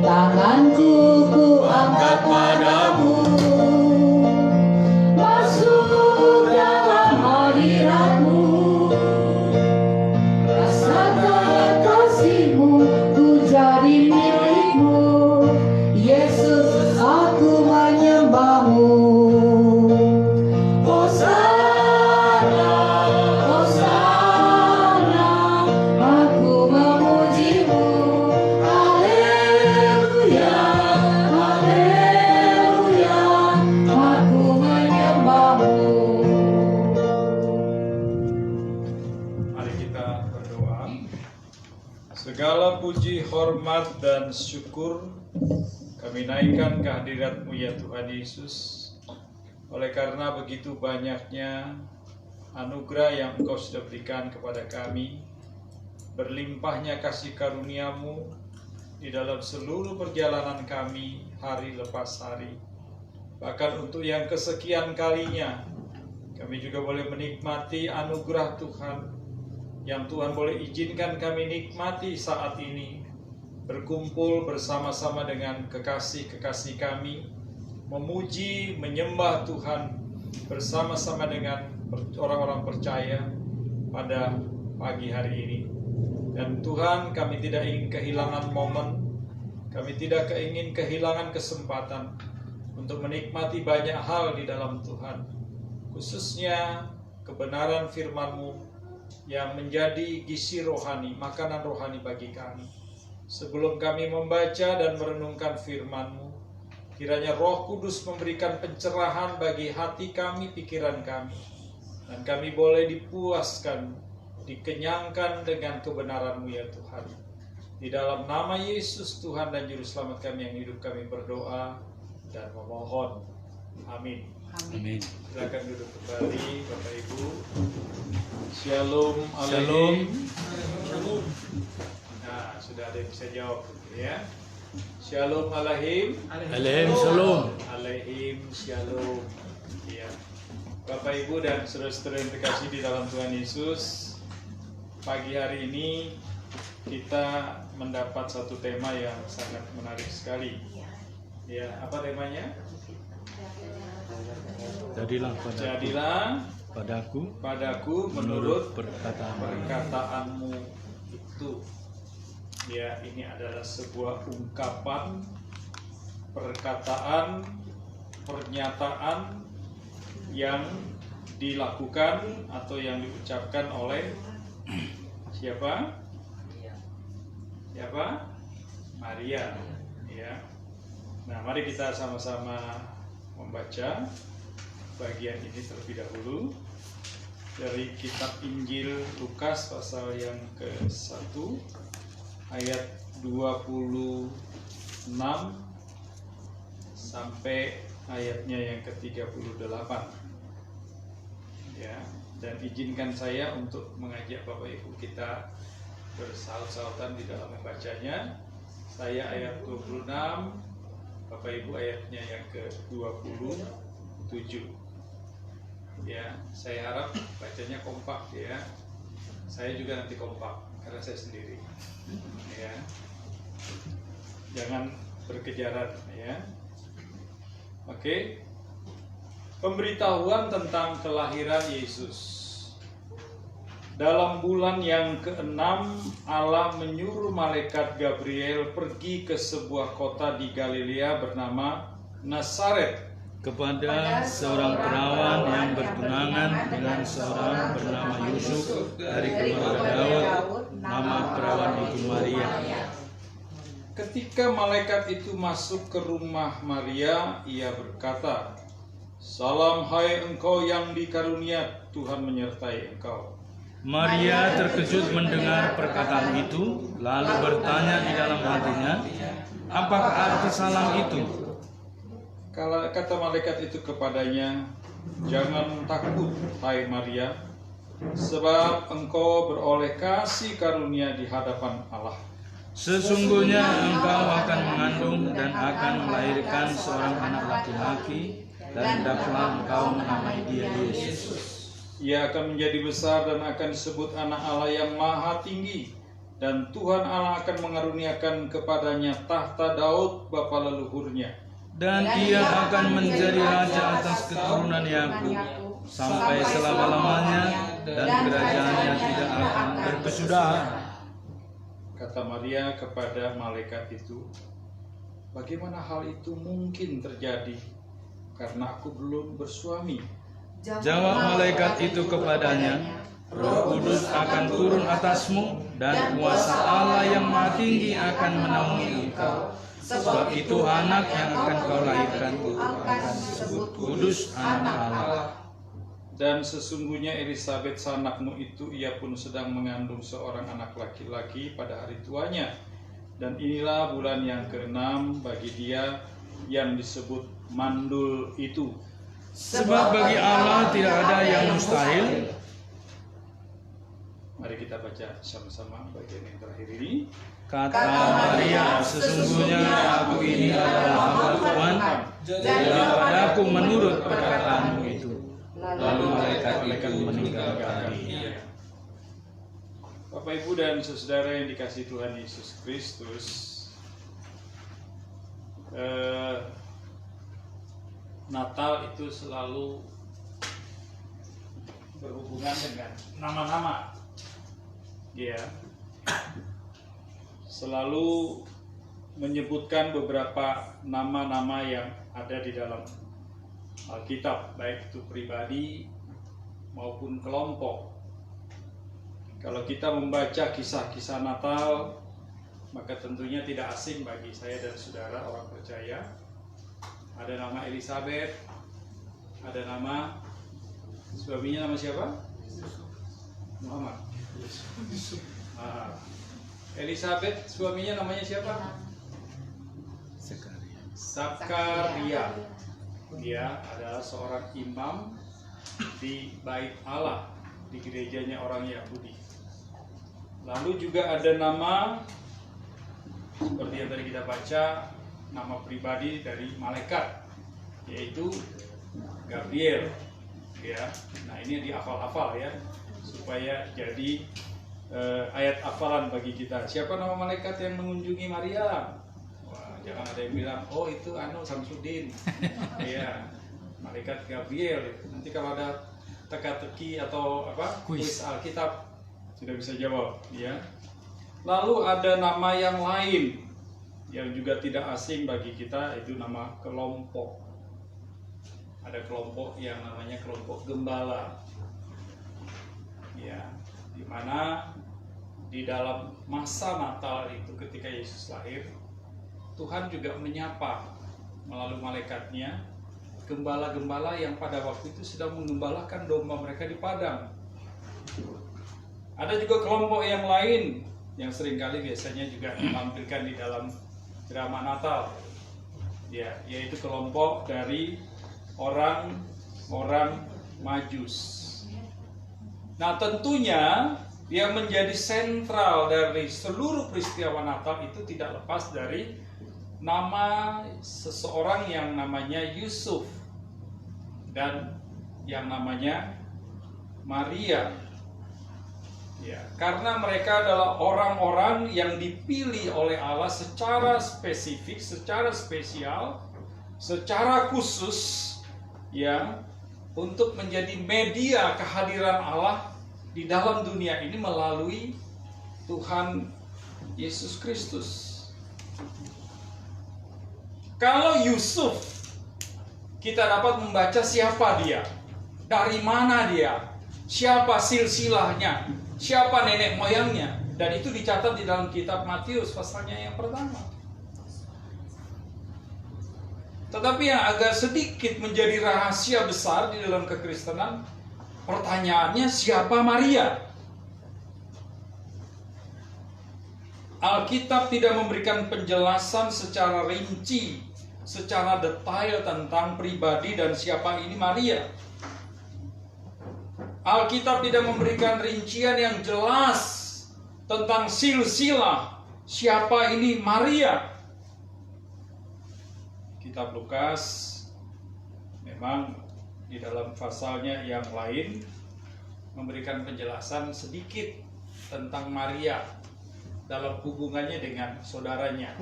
Tanganku ku angkat padamu, masuk dalam hadirat-Mu. Rasakan kasih-Mu, ku jadi milik-Mu. Yesus, aku menyembah-Mu. Hosana, Hosana, aku memuji-Mu. Haleluya, haleluya, aku menyembah-Mu. Mari kita berdoa. Segala puji, hormat, dan syukur kami naikkan ke hadirat-Mu ya Tuhan Yesus. Oleh karena begitu banyaknya anugerah yang Engkau sudah berikan kepada kami, berlimpahnya kasih karunia-Mu di dalam seluruh perjalanan kami hari lepas hari. Bahkan untuk yang kesekian kalinya, kami juga boleh menikmati anugerah Tuhan yang Tuhan boleh izinkan kami nikmati saat ini, berkumpul bersama-sama dengan kekasih-kekasih kami, memuji, menyembah Tuhan bersama-sama dengan orang-orang percaya pada pagi hari ini. Dan Tuhan, kami tidak ingin kehilangan momen, kami tidak ingin kehilangan kesempatan untuk menikmati banyak hal di dalam Tuhan, khususnya kebenaran firman-Mu yang menjadi gizi rohani, makanan rohani bagi kami. Sebelum kami membaca dan merenungkan firman-Mu, kiranya Roh Kudus memberikan pencerahan bagi hati kami, pikiran kami, dan kami boleh dipuaskan, dikenyangkan dengan kebenaran-Mu ya Tuhan. Di dalam nama Yesus Tuhan dan Juru Selamat kami yang hidup, kami berdoa dan memohon. Amin. Amin. Silakan duduk kembali Bapak Ibu. Shalom Shalom. Aleichem. Nah, sudah ada yang bisa jawab ya. Shalom Aleichem. Aleichem Shalom. Aleichem Shalom. Ya. Bapak Ibu dan saudara-saudara yang terkasih di dalam Tuhan Yesus, pagi hari ini kita mendapat satu tema yang sangat menarik sekali. Ya, apa temanya? Jadilah padaku menurut perkataanmu. perkataanmu itu. Ya, ini adalah sebuah ungkapan, perkataan, pernyataan yang dilakukan atau yang diucapkan oleh siapa? Siapa? Maria. Ya. Nah, mari kita sama-sama membaca bagian ini terlebih dahulu dari kitab Injil Lukas pasal yang ke-1 ayat 26 sampai ayatnya yang ke-38. Ya, dan izinkan saya untuk mengajak Bapak Ibu kita bersaut-sautan di dalam membacanya. Saya ayat 26, Bapak Ibu ayatnya yang ke-27. Ya, saya harap bacanya kompak ya. Saya juga nanti kompak karena saya sendiri. Ya. Jangan berkejaran ya. Oke. Pemberitahuan tentang kelahiran Yesus. Dalam bulan yang ke-6, Allah menyuruh malaikat Gabriel pergi ke sebuah kota di Galilea bernama Nazaret Kepada seorang perawan yang bertunangan dengan seorang bernama Yusuf dari keluarga Daud, nama perawan itu Maria. Ketika malaikat itu masuk ke rumah Maria, ia berkata, "Salam hai engkau yang dikarunia, Tuhan menyertai engkau." Maria terkejut mendengar perkataan itu, lalu bertanya di dalam hatinya, apakah arti salam itu? Kalau kata malaikat itu kepadanya, "Jangan takut, hai Maria, sebab engkau beroleh kasih karunia di hadapan Allah. Sesungguhnya engkau akan mengandung dan akan melahirkan seorang anak laki-laki, dan hendaklah engkau menamai dia Yesus. Ia akan menjadi besar dan akan disebut anak Allah yang maha tinggi, dan Tuhan Allah akan mengaruniakan kepadanya tahta Daud bapa leluhurnya. Dan ia akan menjadi raja atas keturunan Yakub sampai selama-lamanya, dan kerajaannya tidak akan berkesudahan." Kata Maria kepada malaikat itu, "Bagaimana hal itu mungkin terjadi? Karena aku belum bersuami." Jawab malaikat itu kepadanya, Roh Kudus akan turun atasmu, dan kuasa Allah yang Maha Tinggi akan menaungi engkau. Sebab itu anak yang akan kau lahirkan akan disebut Kudus Anak Allah. Dan sesungguhnya Elisabet sanakmu itu, ia pun sedang mengandung seorang anak laki-laki pada hari tuanya. Dan inilah bulan yang ke-6 bagi dia yang disebut mandul itu. Sebab bagi Allah tidak ada yang mustahil. Mari kita baca sama-sama bagian yang terakhir ini. Kata Maria, sesungguhnya aku ini adalah hamba Tuhan, jadilah padaku menurut perkataanmu itu. Lalu malaikat itu meninggalkan dia. Bapak Ibu dan saudara yang dikasihi Tuhan Yesus Kristus, Natal itu selalu berhubungan dengan nama-nama, ya, selalu menyebutkan beberapa nama-nama yang ada di dalam Alkitab, baik itu pribadi maupun kelompok. Kalau kita membaca kisah-kisah Natal, maka tentunya tidak asing bagi saya dan saudara orang percaya. Ada nama Elisabet, ada nama suaminya, nama siapa? Muhammad. Elisabet suaminya namanya siapa? Zakaria. Dia adalah seorang imam di Bait Allah, di gerejanya orang Yahudi. Lalu juga ada nama seperti yang tadi kita baca, nama pribadi dari malaikat, yaitu Gabriel. Ya, nah ini dihafal-hafal ya, supaya jadi ayat hafalan bagi kita. Siapa nama malaikat yang mengunjungi Maria? Wah, jangan ada yang bilang, oh itu Samsudin. Ya, malaikat Gabriel. Nanti kalau ada teka-teki atau kuis Alkitab sudah bisa jawab. Ya. Lalu ada nama yang lain yang juga tidak asing bagi kita, itu nama kelompok. Ada kelompok yang namanya kelompok gembala. Ya, di mana di dalam masa Natal itu ketika Yesus lahir, Tuhan juga menyapa melalui malaikatnya gembala-gembala yang pada waktu itu sedang menggembalakan domba mereka di padang. Ada juga kelompok yang lain yang seringkali biasanya juga ditampilkan di dalam drama Natal, ya, yaitu kelompok dari orang-orang Majus. Nah, tentunya yang menjadi sentral dari seluruh peristiwa Natal itu tidak lepas dari nama seseorang yang namanya Yusuf dan yang namanya Maria. Ya, karena mereka adalah orang-orang yang dipilih oleh Allah secara spesifik, secara spesial, secara khusus, ya, untuk menjadi media kehadiran Allah di dalam dunia ini melalui Tuhan Yesus Kristus. Kalau Yusuf, kita dapat membaca siapa dia, dari mana dia, siapa silsilahnya, siapa nenek moyangnya, dan itu dicatat di dalam kitab Matius pasalnya yang pertama. Tetapi yang agak sedikit menjadi rahasia besar di dalam kekristenan, pertanyaannya siapa Maria? Alkitab tidak memberikan penjelasan secara rinci, secara detail tentang pribadi dan siapa ini Maria. Alkitab tidak memberikan rincian yang jelas tentang silsilah siapa ini Maria. Kitab Lukas memang di dalam pasalnya yang lain memberikan penjelasan sedikit tentang Maria dalam hubungannya dengan saudaranya,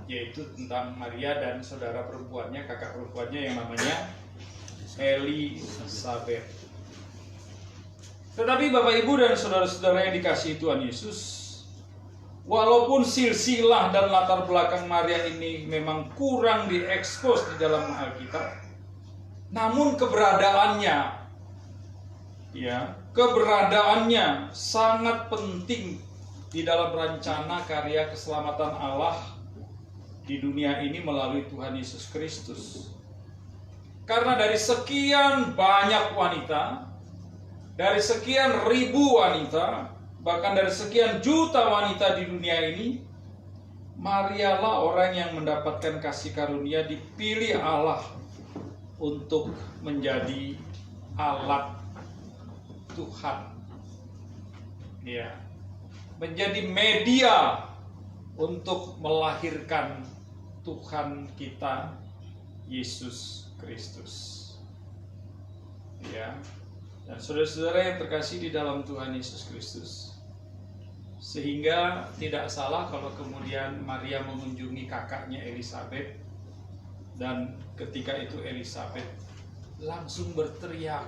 yaitu tentang Maria dan saudara perempuannya, kakak perempuannya yang namanya Elisabeth. Tetapi Bapak Ibu dan saudara-saudara yang dikasihi Tuhan Yesus, walaupun silsilah dan latar belakang Maria ini memang kurang diekspos di dalam Alkitab, namun keberadaannya sangat penting di dalam rencana karya keselamatan Allah di dunia ini melalui Tuhan Yesus Kristus. Karena dari sekian banyak wanita, dari sekian ribu wanita, bahkan dari sekian juta wanita di dunia ini, Marialah orang yang mendapatkan kasih karunia, dipilih Allah untuk menjadi alat Tuhan, ya, menjadi media untuk melahirkan Tuhan kita Yesus Kristus, ya. Dan saudara-saudara yang terkasih di dalam Tuhan Yesus Kristus, sehingga tidak salah kalau kemudian Maria mengunjungi kakaknya Elisabeth, dan ketika itu Elisabeth langsung berteriak.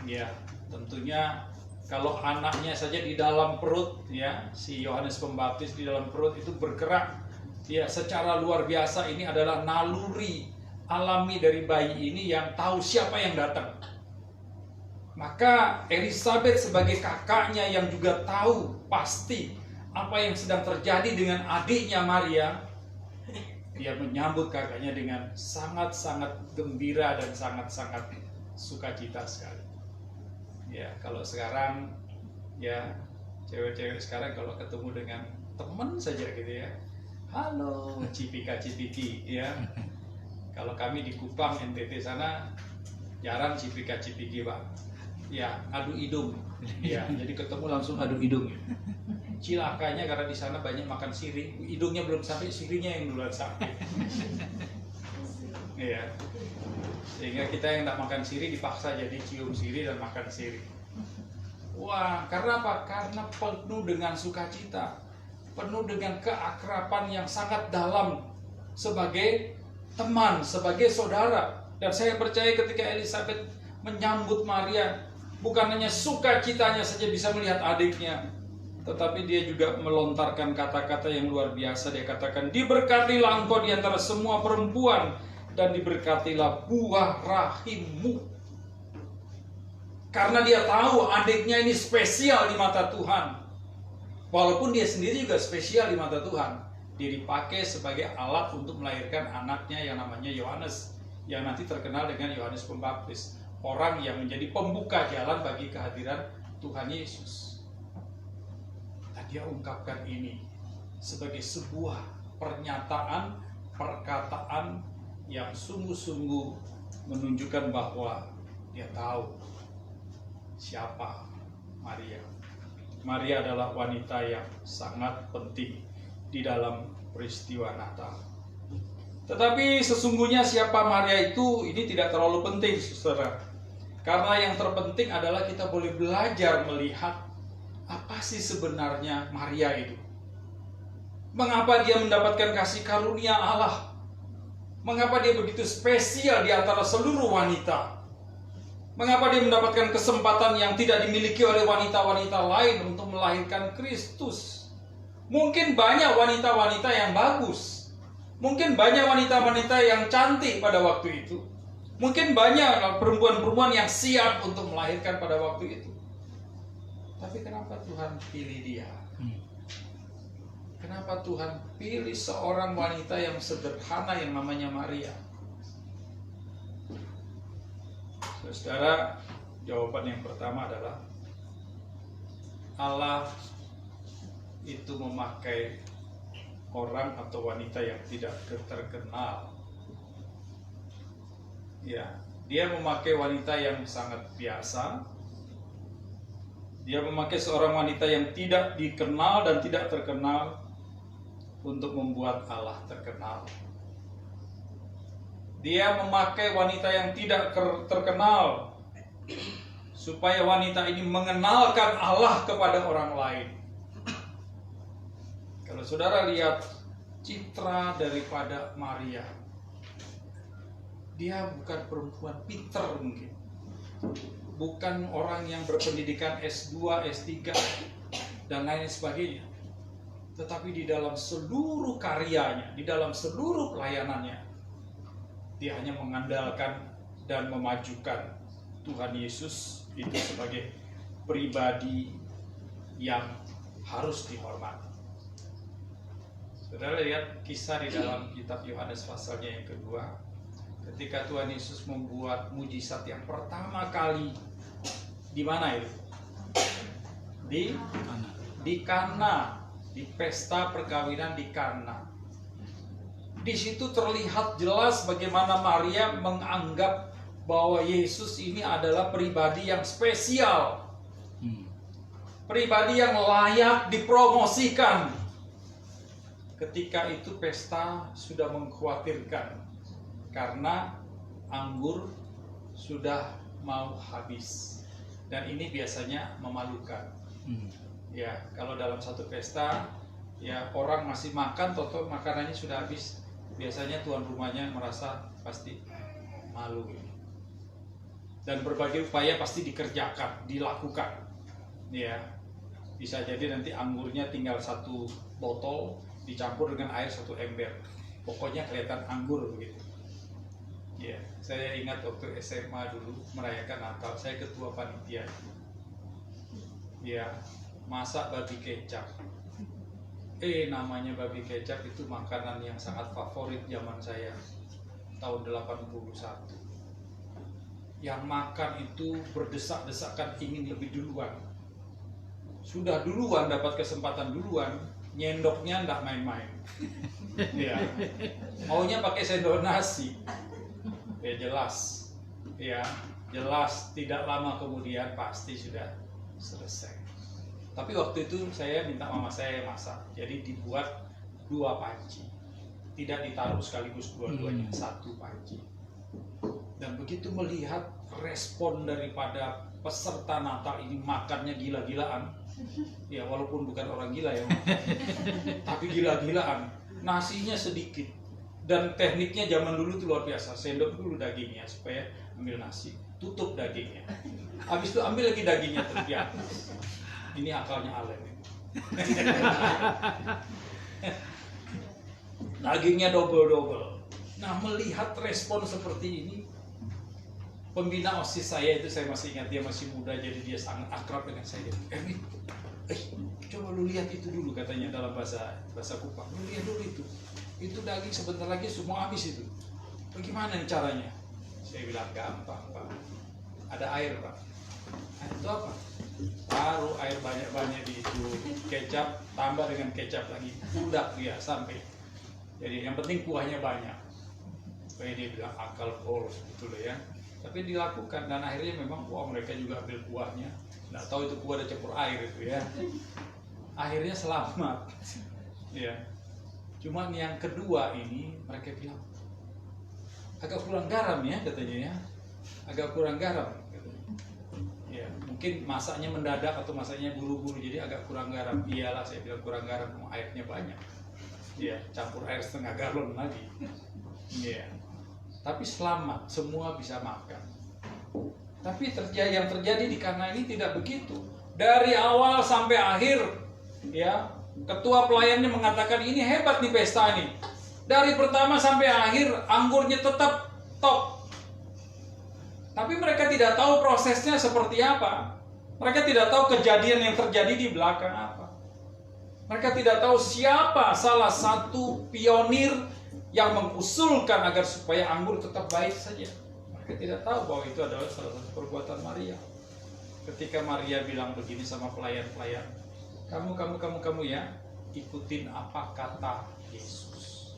Ya, tentunya kalau anaknya saja di dalam perut, ya, si Yohanes Pembaptis di dalam perut itu bergerak, ya, secara luar biasa. Ini adalah naluri alami dari bayi ini yang tahu siapa yang datang. Maka Elisabeth sebagai kakaknya yang juga tahu pasti apa yang sedang terjadi dengan adiknya Maria, dia menyambut kakaknya dengan sangat-sangat gembira dan sangat-sangat sukacita sekali. Ya, kalau sekarang, ya, cewek-cewek sekarang kalau ketemu dengan teman saja gitu ya, halo cipika-cipiki, ya, Kalau kami di Kupang NTT sana jarang cipika-cipiki Pak. Ya, adu hidung. Ya, jadi ketemu langsung adu hidung. Cilakanya karena di sana banyak makan sirih, hidungnya belum sampai, sirihnya yang duluan sampai. Iya. Sehingga kita yang tak makan sirih dipaksa jadi cium sirih dan makan sirih. Wah, karena apa? Karena penuh dengan sukacita, penuh dengan keakraban yang sangat dalam sebagai teman, sebagai saudara. Dan saya percaya ketika Elizabeth menyambut Maria, bukan hanya sukacitanya saja bisa melihat adiknya, tetapi dia juga melontarkan kata-kata yang luar biasa. Dia katakan, diberkatilah engkau di antara semua perempuan, dan diberkatilah buah rahimmu. Karena dia tahu adiknya ini spesial di mata Tuhan. Walaupun dia sendiri juga spesial di mata Tuhan. Dia dipakai sebagai alat untuk melahirkan anaknya yang namanya Yohanes, yang nanti terkenal dengan Yohanes Pembaptis, orang yang menjadi pembuka jalan bagi kehadiran Tuhan Yesus. Dan dia ungkapkan ini sebagai sebuah pernyataan, perkataan yang sungguh-sungguh menunjukkan bahwa dia tahu siapa Maria. Maria adalah wanita yang sangat penting di dalam peristiwa Natal. Tetapi sesungguhnya siapa Maria itu, ini tidak terlalu penting, saudara. Karena yang terpenting adalah kita boleh belajar melihat apa sih sebenarnya Maria itu. Mengapa dia mendapatkan kasih karunia Allah? Mengapa dia begitu spesial di antara seluruh wanita? Mengapa dia mendapatkan kesempatan yang tidak dimiliki oleh wanita-wanita lain untuk melahirkan Kristus? Mungkin banyak wanita-wanita yang bagus. Mungkin banyak wanita-wanita yang cantik pada waktu itu. Mungkin banyak perempuan-perempuan yang siap untuk melahirkan pada waktu itu. Tapi kenapa Tuhan pilih dia? Kenapa Tuhan pilih seorang wanita yang sederhana yang namanya Maria? Saudara, jawaban yang pertama adalah Allah itu memakai orang atau wanita yang tidak terkenal. Ya, dia memakai wanita yang sangat biasa. Dia memakai seorang wanita yang tidak dikenal dan tidak terkenal untuk membuat Allah terkenal. Dia memakai wanita yang tidak terkenal supaya wanita ini mengenalkan Allah kepada orang lain. Kalau saudara lihat citra daripada Maria, dia bukan perempuan pinter mungkin, bukan orang yang berpendidikan S2, S3 dan lain sebagainya. Tetapi di dalam seluruh karyanya, di dalam seluruh pelayanannya, dia hanya mengandalkan dan memajukan Tuhan Yesus itu sebagai pribadi yang harus dihormati. Saudara lihat kisah di dalam kitab Yohanes pasalnya yang kedua, ketika Tuhan Yesus membuat mujizat yang pertama kali di mana itu? Di Kana, di pesta perkawinan di Kana. Di situ terlihat jelas bagaimana Maria menganggap bahwa Yesus ini adalah pribadi yang spesial, pribadi yang layak dipromosikan. Ketika itu pesta sudah mengkhawatirkan karena anggur sudah mau habis, dan ini biasanya memalukan. Ya, kalau dalam satu pesta, ya orang masih makan, toto makanannya sudah habis, biasanya tuan rumahnya merasa pasti malu. Dan berbagai upaya pasti dikerjakan, dilakukan. Ya, bisa jadi nanti anggurnya tinggal satu botol dicampur dengan air satu ember, pokoknya kelihatan anggur begitu. Ya, saya ingat waktu SMA dulu merayakan Natal, saya ketua panitia. Ya, masak babi kecap. Namanya babi kecap itu makanan yang sangat favorit zaman saya tahun 81. Yang makan itu berdesak-desakan ingin lebih duluan. Sudah duluan dapat kesempatan duluan, nyendoknya nggak main-main. Ya, maunya pakai sendok nasi. Ya jelas, ya jelas tidak lama kemudian pasti sudah selesai. Tapi waktu itu saya minta mama saya masak, jadi dibuat 2 panci, tidak ditaruh sekaligus dua-duanya, 1 panci. Dan begitu melihat respon daripada peserta Natal ini makannya gila-gilaan, ya walaupun bukan orang gila ya, tapi gila-gilaan, nasinya sedikit. Dan tekniknya zaman dulu itu luar biasa, sendok dulu dagingnya supaya ambil nasi, tutup dagingnya, habis itu ambil lagi dagingnya terus. Ini akalnya Alen. Dagingnya double. Nah, melihat respon seperti ini, pembina OSIS saya itu, saya masih ingat, dia masih muda, jadi dia sangat akrab dengan saya. Erwin, coba lu lihat itu dulu, katanya dalam bahasa Kupang. Lu lihat dulu itu daging sebentar lagi semua habis itu. Bagaimana nih caranya? Saya bilang gampang, Pak. Ada air, Pak. Nah, itu apa? Taruh air banyak-banyak di itu, kecap, tambah dengan kecap lagi, udah dia sampai. Jadi yang penting kuahnya banyak. Supaya dia bilang akal bolos gitu loh ya. Tapi dilakukan, dan akhirnya memang mereka juga ambil kuahnya. Nggak tahu itu kuah ada campur air itu ya. Akhirnya selamat. Ya. Cuman yang kedua ini mereka bilang agak kurang garam ya, katanya ya. Agak kurang garam. Ya, mungkin masaknya mendadak atau masaknya buru-buru, jadi agak kurang garam. Iyalah, saya bilang kurang garam, airnya banyak. Ya, campur air setengah galon lagi. Ya. Tapi selamat, semua bisa makan. Tapi yang terjadi di Kana ini tidak begitu. Dari awal sampai akhir, ya, ketua pelayannya mengatakan ini hebat nih pesta nih. Dari pertama sampai akhir anggurnya tetap top. Tapi mereka tidak tahu prosesnya seperti apa. Mereka tidak tahu kejadian yang terjadi di belakang apa. Mereka tidak tahu siapa salah satu pionir yang mengusulkan agar supaya anggur tetap baik saja. Mereka tidak tahu bahwa itu adalah salah satu perbuatan Maria. Ketika Maria bilang begini sama pelayan-pelayan, kamu ya, ikutin apa kata Yesus.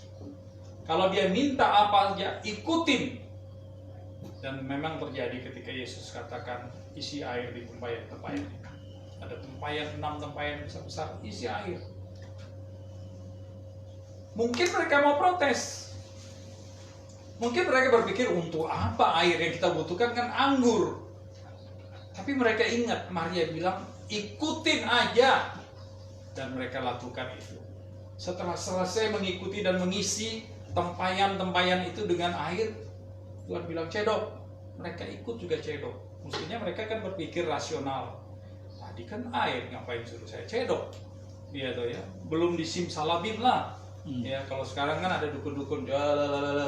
Kalau dia minta apa aja, ikutin. Dan memang terjadi ketika Yesus katakan isi air di tempayan. Ada tempayan, 6 tempayan besar-besar, isi air. Mungkin mereka mau protes. Mungkin mereka berpikir, untuk apa air yang kita butuhkan kan anggur. Tapi mereka ingat Maria bilang, ikutin aja. Dan mereka lakukan itu. Setelah selesai mengikuti dan mengisi tempayan-tempayan itu dengan air, Tuhan bilang cedok. Mereka ikut juga cedok. Mestinya mereka kan berpikir rasional. Tadi kan air, ngapain suruh saya cedok? Iya toh ya. Belum disimsalabim lah. Ya, kalau sekarang kan ada dukun-dukun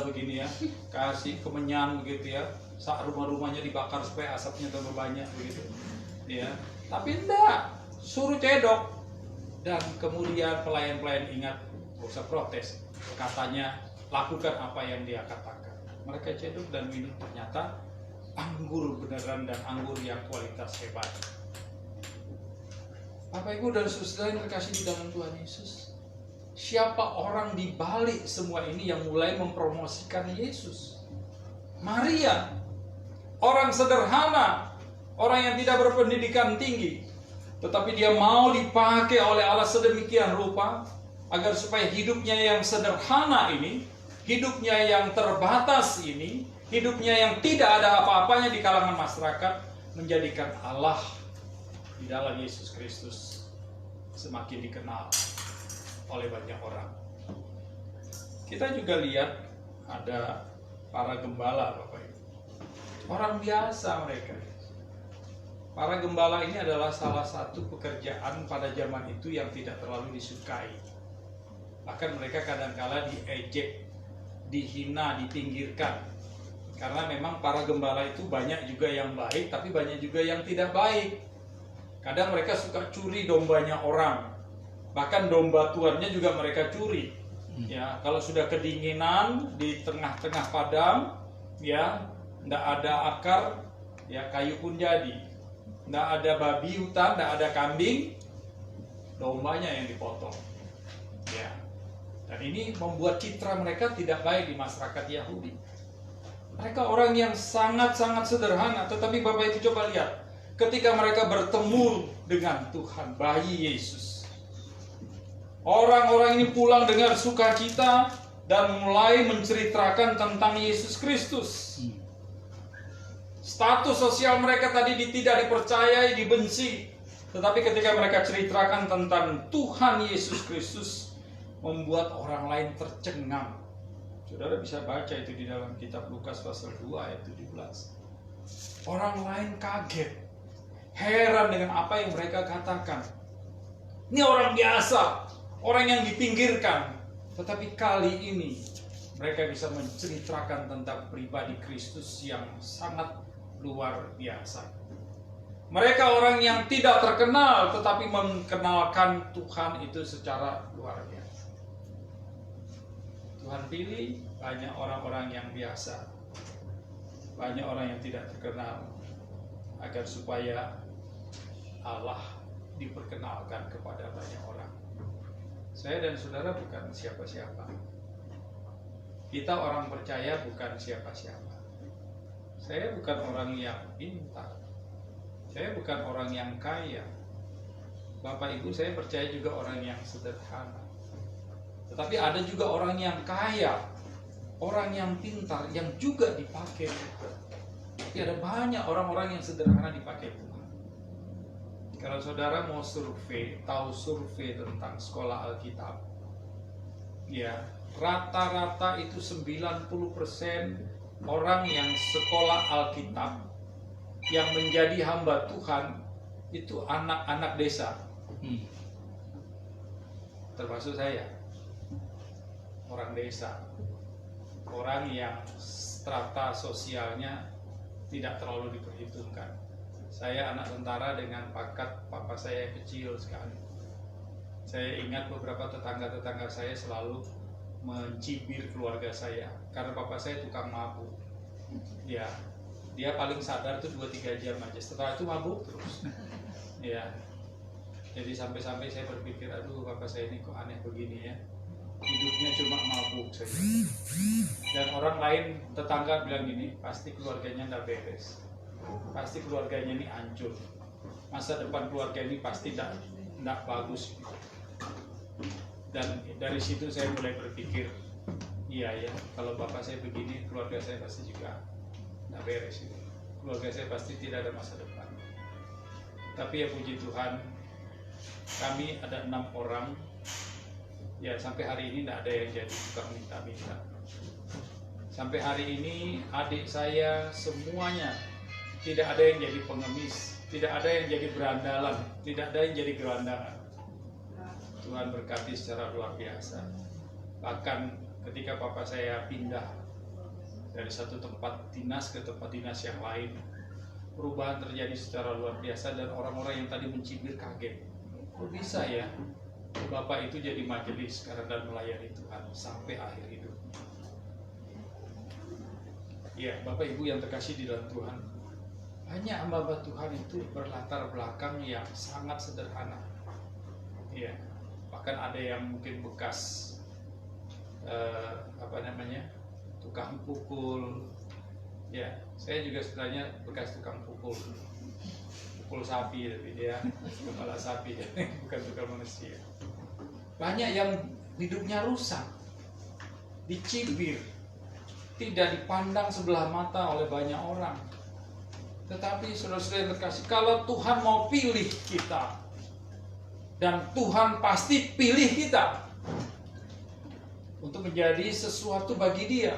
begini ya, kasih kemenyan begitu ya, saat rumah-rumahnya dibakar supaya asapnya tambah banyak begitu. Ya, tapi enggak, suruh cedok. Dan kemudian pelayan-pelayan ingat, gak usah protes, katanya lakukan apa yang dia katakan. Mereka cedok dan minum, ternyata anggur beneran dan anggur yang kualitas hebat. Bapak Ibu dan saudara yang terkasih di dalam Tuhan Yesus, siapa orang di balik semua ini yang mulai mempromosikan Yesus? Maria, orang sederhana, orang yang tidak berpendidikan tinggi, tetapi dia mau dipakai oleh Allah sedemikian rupa agar supaya hidupnya yang sederhana ini, hidupnya yang terbatas ini, hidupnya yang tidak ada apa-apanya di kalangan masyarakat, menjadikan Allah di dalam Yesus Kristus semakin dikenal oleh banyak orang. Kita juga lihat ada para gembala, Bapak Ibu. Orang biasa mereka. Para gembala ini adalah salah satu pekerjaan pada zaman itu yang tidak terlalu disukai. Bahkan mereka kadang-kala diejek, dihina, dipinggirkan. Karena memang para gembala itu banyak juga yang baik, tapi banyak juga yang tidak baik. Kadang mereka suka curi dombanya orang. Bahkan domba tuannya juga mereka curi. Ya, kalau sudah kedinginan di tengah-tengah padang, ya, tidak ada akar, ya kayu pun jadi. Tidak ada babi hutan, tidak ada kambing, dombanya yang dipotong. ini membuat citra mereka tidak baik di masyarakat Yahudi. Mereka orang yang sangat-sangat sederhana, tetapi Bapak itu coba lihat, ketika mereka bertemu dengan Tuhan, bayi Yesus, orang-orang ini pulang dengan sukacita dan mulai menceritakan tentang Yesus Kristus. Status sosial mereka tadi tidak dipercayai, dibenci, tetapi ketika mereka ceritakan tentang Tuhan Yesus Kristus, membuat orang lain tercengang. Saudara bisa baca itu di dalam kitab Lukas pasal 2 ayat 17. Orang lain kaget, heran dengan apa yang mereka katakan. Ini orang biasa, orang yang dipinggirkan. Tetapi kali ini mereka bisa menceritakan tentang pribadi Kristus yang sangat luar biasa. Mereka orang yang tidak terkenal, tetapi mengenalkan Tuhan itu secara luar biasa. Tuhan pilih banyak orang-orang yang biasa, banyak orang yang tidak terkenal, agar supaya Allah diperkenalkan kepada banyak orang. Saya dan saudara bukan siapa-siapa. Kita orang percaya bukan siapa-siapa. Saya bukan orang yang pintar. Saya bukan orang yang kaya. Bapak Ibu saya percaya juga orang yang sederhana. Tetapi ada juga orang yang kaya, orang yang pintar, yang juga dipakai. Tapi ada banyak orang-orang yang sederhana dipakai Tuhan. Kalau saudara mau survei, tahu survei tentang sekolah Alkitab, ya rata-rata itu 90% orang yang sekolah Alkitab yang menjadi hamba Tuhan itu anak-anak desa. Termasuk saya, orang desa, orang yang strata sosialnya tidak terlalu diperhitungkan. Saya anak tentara dengan pangkat papa saya kecil sekali. Saya ingat beberapa tetangga-tetangga saya selalu mencibir keluarga saya karena papa saya tukang mabuk. Dia paling sadar tuh 2-3 jam aja, setelah itu mabuk terus. Ya. Jadi sampai-sampai saya berpikir, aduh papa saya ini kok aneh begini ya. Hidupnya cuma mabuk saja. Dan orang lain, tetangga bilang gini, pasti keluarganya nggak beres. Pasti keluarganya ini hancur. Masa depan keluarga ini pasti nggak bagus. Dan dari situ saya mulai berpikir, iya ya, kalau bapak saya begini, keluarga saya pasti juga nggak beres itu. Keluarga saya pasti tidak ada masa depan. Tapi ya puji Tuhan, kami ada 6 orang. Ya sampai hari ini tidak ada yang jadi tukang minta-minta. Sampai hari ini adik saya semuanya tidak ada yang jadi pengemis, tidak ada yang jadi berandalan, tidak ada yang jadi gelandangan. Tuhan berkati secara luar biasa. Bahkan ketika papa saya pindah dari satu tempat dinas ke tempat dinas yang lain, perubahan terjadi secara luar biasa dan orang-orang yang tadi mencibir kaget. Kok bisa ya bapak itu jadi majelis sekarang dan melayani Tuhan sampai akhir hidup. Ya, Bapak Ibu yang terkasih di dalam Tuhan, banyak hamba Tuhan itu berlatar belakang yang sangat sederhana. Ya, bahkan ada yang mungkin bekas tukang pukul. Ya, saya juga sebenarnya bekas tukang pukul sapi, tapi dia kepala sapi, bukan tukang manusia. Banyak yang hidupnya rusak, dicibir, tidak dipandang sebelah mata oleh banyak orang. Tetapi saudara-saudara yang terkasih, kalau Tuhan mau pilih kita, dan Tuhan pasti pilih kita untuk menjadi sesuatu bagi Dia.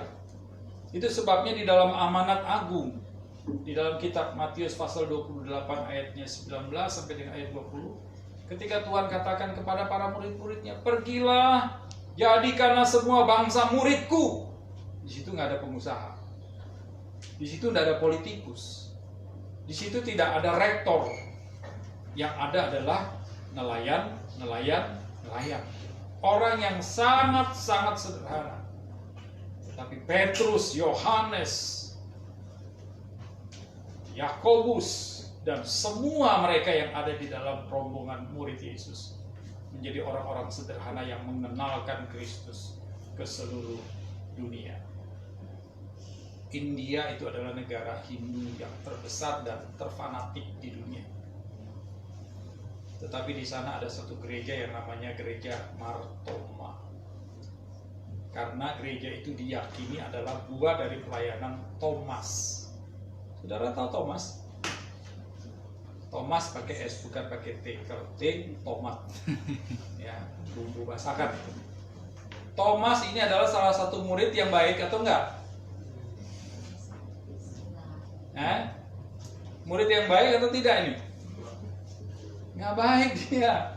Itu sebabnya di dalam amanat agung, di dalam kitab Matius pasal 28 ayatnya 19 sampai dengan ayat 20, ketika Tuhan katakan kepada para murid-muridnya, pergilah, jadikanlah semua bangsa muridku. Di situ nggak ada pengusaha, di situ nggak ada politikus, di situ tidak ada rektor. Yang ada adalah nelayan. Orang yang sangat-sangat sederhana. Tapi Petrus, Yohanes, Yakobus, dan semua mereka yang ada di dalam rombongan murid Yesus menjadi orang-orang sederhana yang mengenalkan Kristus ke seluruh dunia. India itu adalah negara Hindu yang terbesar dan terfanatik di dunia. Tetapi di sana ada satu gereja yang namanya Gereja Martoma. Karena gereja itu diyakini adalah buah dari pelayanan Thomas. Saudara tahu Thomas? Thomas pakai S bukan pakai T. Kalau T, tomat. Ya, bumbu masakan. Thomas ini adalah salah satu murid yang baik atau enggak? Murid yang baik atau tidak ini? Nggak baik dia.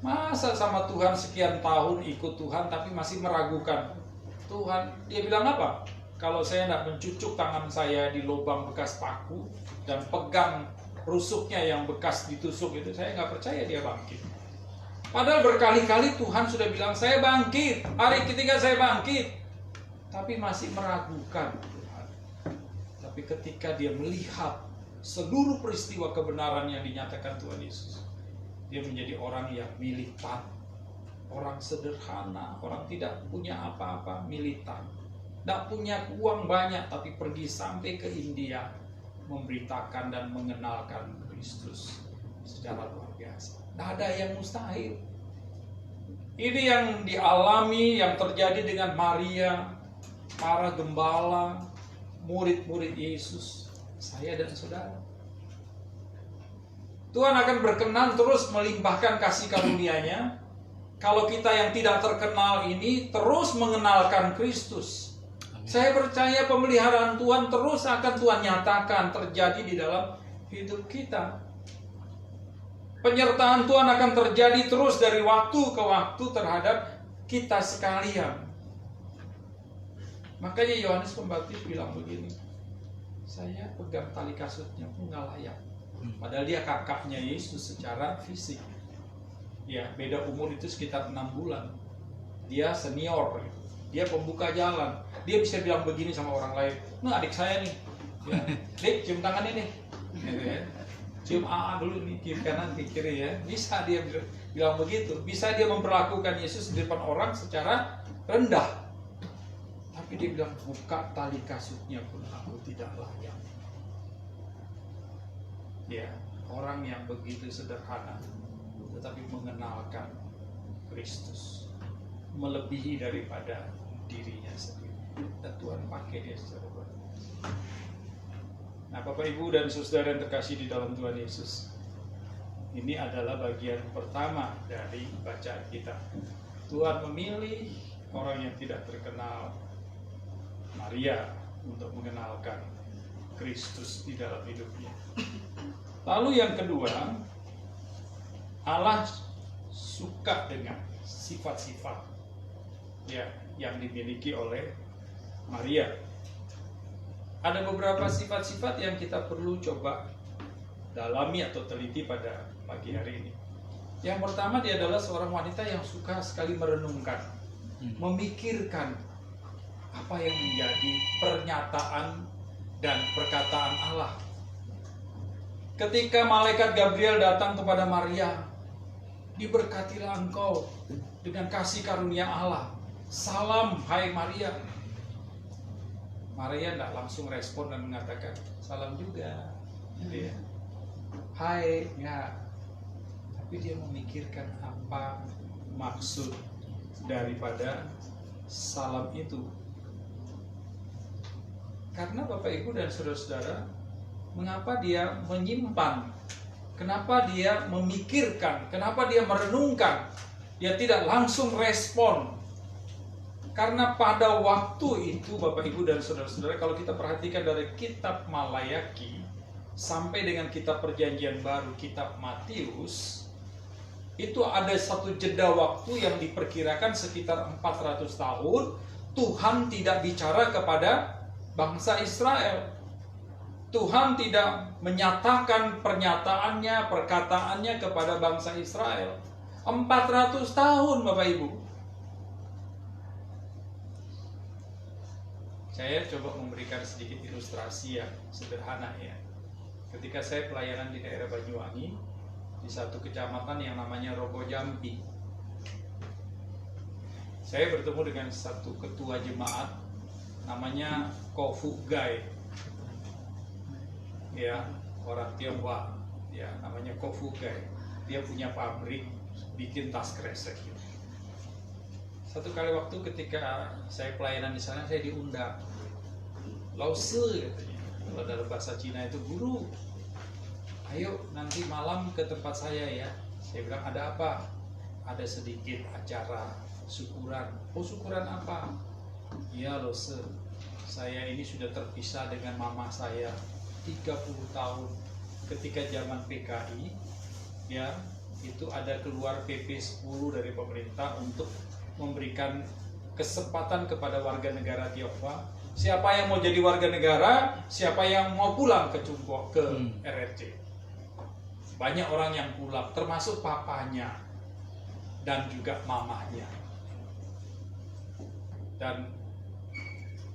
Masa sama Tuhan sekian tahun ikut Tuhan tapi masih meragukan Tuhan. Dia bilang apa? Kalau saya tidak mencucuk tangan saya di lubang bekas paku dan pegang rusuknya yang bekas ditusuk itu, saya nggak percaya dia bangkit. Padahal berkali-kali Tuhan sudah bilang saya bangkit, hari ketiga saya bangkit, tapi masih meragukan Tuhan. Tapi ketika dia melihat seluruh peristiwa kebenaran yang dinyatakan Tuhan Yesus, dia menjadi orang yang militan, orang sederhana, orang tidak punya apa-apa, militan. Tidak punya uang banyak, tapi pergi sampai ke India, memberitakan dan mengenalkan Kristus secara luar biasa. Tidak ada yang mustahil. Ini yang dialami, yang terjadi dengan Maria, para gembala, murid-murid Yesus, saya dan saudara. Tuhan akan berkenan terus melimpahkan kasih karunia-Nya kalau kita yang tidak terkenal ini terus mengenalkan Kristus. Saya percaya pemeliharaan Tuhan terus akan Tuhan nyatakan terjadi di dalam hidup kita. Penyertaan Tuhan akan terjadi terus dari waktu ke waktu terhadap kita sekalian. Makanya Yohanes Pembaptis bilang begini, saya pegang tali kasutnya pun nggak layak. Padahal dia kakaknya Yesus secara fisik. Ya, beda umur itu sekitar 6 bulan. Dia senior, dia pembuka jalan. Dia bisa bilang begini sama orang lain, nah adik saya nih, ya, Dik cium tangan ini, gitu ya. Cium AA dulu nih, cium kanan ke kiri ya. Bisa dia bilang begitu. Bisa dia memperlakukan Yesus di depan orang secara rendah. Tapi dia bilang, buka tali kasutnya pun aku tidak layak. Ya, orang yang begitu sederhana tetapi mengenalkan Kristus melebihi daripada dirinya sendiri, dan Tuhan pakai dia secara baik. Nah, Bapak Ibu dan Saudara yang terkasih di dalam Tuhan Yesus, ini adalah bagian pertama dari bacaan kita. Tuhan memilih orang yang tidak terkenal, Maria, untuk mengenalkan Kristus di dalam hidupnya. Lalu yang kedua, Allah suka dengan sifat-sifat ya yang dimiliki oleh Maria. Ada beberapa sifat-sifat yang kita perlu coba dalami atau teliti pada pagi hari ini. Yang pertama, dia adalah seorang wanita yang suka sekali merenungkan, memikirkan apa yang menjadi pernyataan dan perkataan Allah. Ketika malaikat Gabriel datang kepada Maria, diberkatilah engkau dengan kasih karunia Allah. Salam, hai Maria. Maria tidak langsung respon dan mengatakan salam juga, gitu ya. Hai, enggak. Tapi dia memikirkan apa maksud daripada salam itu. Karena Bapak Ibu dan saudara-saudara, mengapa dia menyimpan? Kenapa dia memikirkan? Kenapa dia merenungkan? Dia tidak langsung respon. Karena pada waktu itu Bapak Ibu dan saudara-saudara, kalau kita perhatikan dari kitab Malayaki sampai dengan kitab Perjanjian Baru, kitab Matius, itu ada satu jeda waktu yang diperkirakan sekitar 400 tahun. Tuhan tidak bicara kepada bangsa Israel. Tuhan tidak menyatakan pernyataannya, perkataannya kepada bangsa Israel. 400 tahun Bapak Ibu. Saya coba memberikan sedikit ilustrasi yang sederhana ya. Ketika saya pelayanan di daerah Banyuwangi, di satu kecamatan yang namanya Rogo Jampi. saya bertemu dengan satu ketua jemaat namanya Kofu Gai, ya, orang Tionghoa, ya, namanya Kofu Gai. Dia punya pabrik bikin tas kresek. Satu kali waktu ketika saya pelayanan di sana, saya diundang. Lao Se katanya, kalau dalam bahasa Cina itu guru. Ayo nanti malam ke tempat saya ya. Saya bilang, ada apa? Ada sedikit acara syukuran. Oh, syukuran apa? Ya Lao Se, saya ini sudah terpisah dengan mama saya 30 tahun. Ketika zaman PKI, ya, itu ada keluar PP 10 dari pemerintah untuk memberikan kesempatan kepada warga negara Tionghoa. Siapa yang mau jadi warga negara, siapa yang mau pulang ke Cungko, ke RRC. Banyak orang yang pulang, termasuk papanya dan juga mamanya. Dan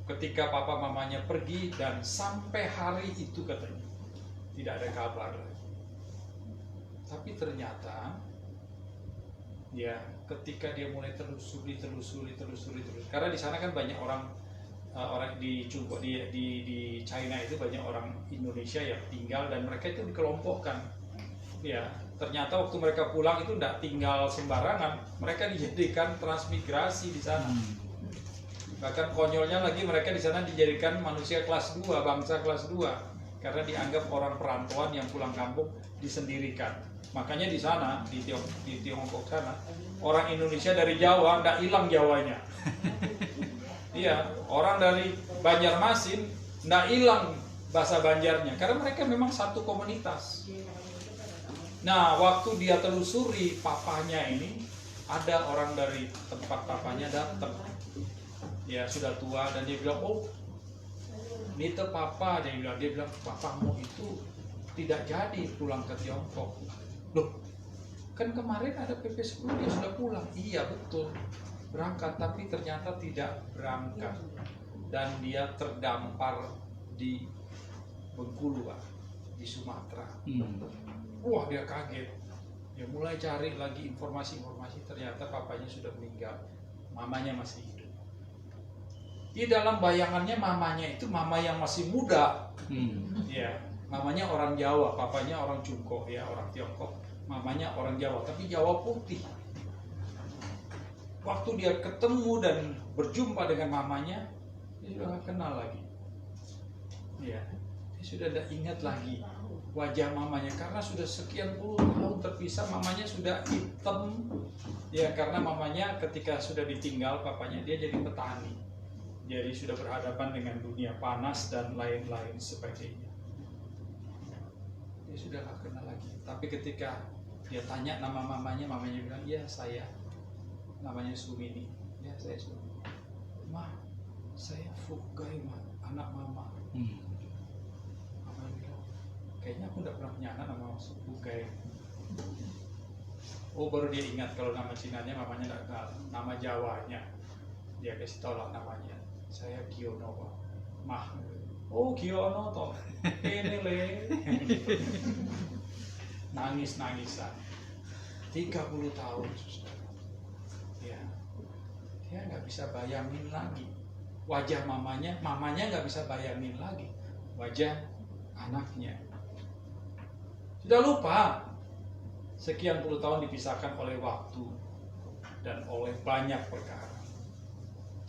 ketika papa mamanya pergi dan sampai hari itu katanya tidak ada kabar lagi. Tapi ternyata ya ketika dia mulai telusuri terus, karena di sana kan banyak orang di Cungko, di China itu banyak orang Indonesia yang tinggal dan mereka itu dikelompokkan. Ya, ternyata waktu mereka pulang itu tidak tinggal sembarangan, mereka dijadikan transmigrasi di sana. Bahkan konyolnya lagi, mereka di sana dijadikan manusia kelas 2, bangsa kelas 2, karena dianggap orang perantauan yang pulang kampung disendirikan. Makanya di sana, di Tiongkok sana, orang Indonesia dari Jawa tidak hilang Jawanya. Iya, orang dari Banjarmasin tidak hilang bahasa Banjarnya, karena mereka memang satu komunitas. Nah, waktu dia telusuri papanya ini, ada orang dari tempat papanya datang. Ya, sudah tua, dan dia bilang, oh, ini tuh papa. Dia bilang, papamu itu tidak jadi pulang ke Tiongkok. Loh, kan kemarin ada PP 10 dia sudah pulang. Iya, betul, berangkat, tapi ternyata tidak berangkat. Dan dia terdampar di Bengkulu, di Sumatera. Wah, dia kaget. Dia mulai cari lagi informasi-informasi, ternyata papanya sudah meninggal, mamanya masih hidup. Di dalam bayangannya mamanya itu mama yang masih muda. Ya, mamanya orang Jawa, papanya orang Cungko, ya, orang Tiongkok. Mamanya orang Jawa, tapi Jawa putih. Waktu dia ketemu dan berjumpa dengan mamanya, dia sudah gak kenal lagi. Ya, dia sudah tidak ingat lagi wajah mamanya, karena sudah sekian puluh tahun terpisah. Mamanya sudah hitam, ya, karena mamanya ketika sudah ditinggal papanya, dia jadi petani, jadi sudah berhadapan dengan dunia panas dan lain-lain sebagainya. Dia sudah gak kenal lagi. Tapi ketika dia tanya nama mamanya, mamanya bilang, iya saya, namanya Sumini, ya saya Sumini. Ma, saya Fugai, ma, anak mama. Kayaknya aku tidak pernah punya anak nama Fugai. Oh, baru dia ingat kalau nama Cinanya mamanya tidak kenal, nama Jawanya dia kasih tahu lah namanya. Saya Giono, mah. Oh, Giono toh, ini le. Nangis-nangisan. 30 tahun sudah. Ya, dia nggak bisa bayangin lagi wajah mamanya nggak bisa bayangin lagi wajah anaknya. Sudah lupa. Sekian puluh tahun dipisahkan oleh waktu dan oleh banyak perkara.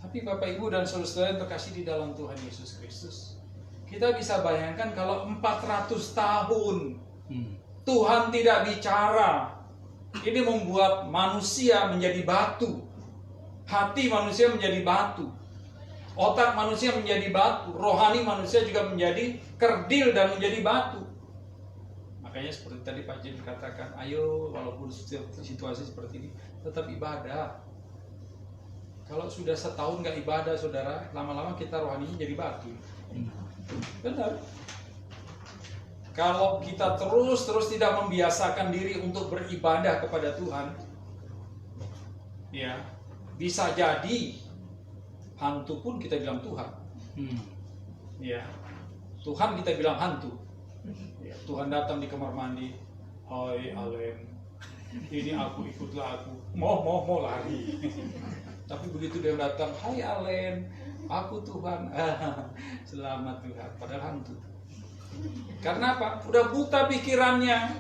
Tapi Bapak Ibu dan saudara-saudara yang terkasih di dalam Tuhan Yesus Kristus, kita bisa bayangkan kalau 400 tahun Tuhan tidak bicara. Ini membuat manusia menjadi batu. Hati manusia menjadi batu. Otak manusia menjadi batu. Rohani manusia juga menjadi kerdil dan menjadi batu. Makanya seperti tadi Pak Jim katakan, ayo walaupun situasi seperti ini, tetap ibadah. Kalau sudah setahun nggak ibadah, saudara, lama-lama kita rohaninya jadi batu. Benar. Kalau kita terus tidak membiasakan diri untuk beribadah kepada Tuhan, ya, bisa jadi hantu pun kita bilang Tuhan. Ya, Tuhan kita bilang hantu. Ya, Tuhan datang di kamar mandi, hai Alen, ini aku, ikutlah aku, mau lari. Tapi begitu dia datang, "Hai Alen, aku Tuhan." Selamat Tuhan, padahal hantu. Karena apa? Udah buta pikirannya,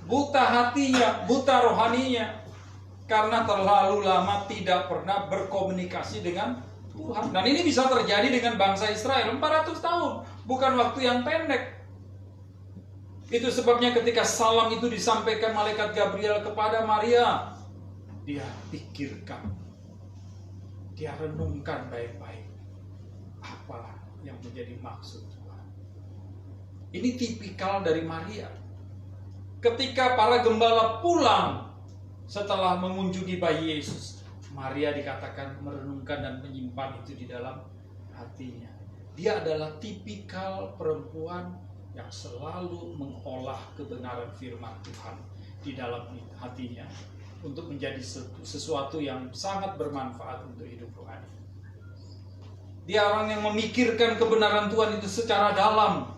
buta hatinya, buta rohaninya. Karena terlalu lama tidak pernah berkomunikasi dengan Tuhan. Dan ini bisa terjadi dengan bangsa Israel 400 tahun, bukan waktu yang pendek. Itu sebabnya ketika salam itu disampaikan malaikat Gabriel kepada Maria, dia pikirkan, dia renungkan baik-baik apa yang menjadi maksud Tuhan. Ini tipikal dari Maria. Ketika para gembala pulang setelah mengunjungi bayi Yesus, Maria dikatakan merenungkan dan menyimpan itu di dalam hatinya. Dia adalah tipikal perempuan yang selalu mengolah kebenaran firman Tuhan di dalam hatinya untuk menjadi sesuatu yang sangat bermanfaat untuk hidup rohani. Dia orang yang memikirkan kebenaran Tuhan itu secara dalam,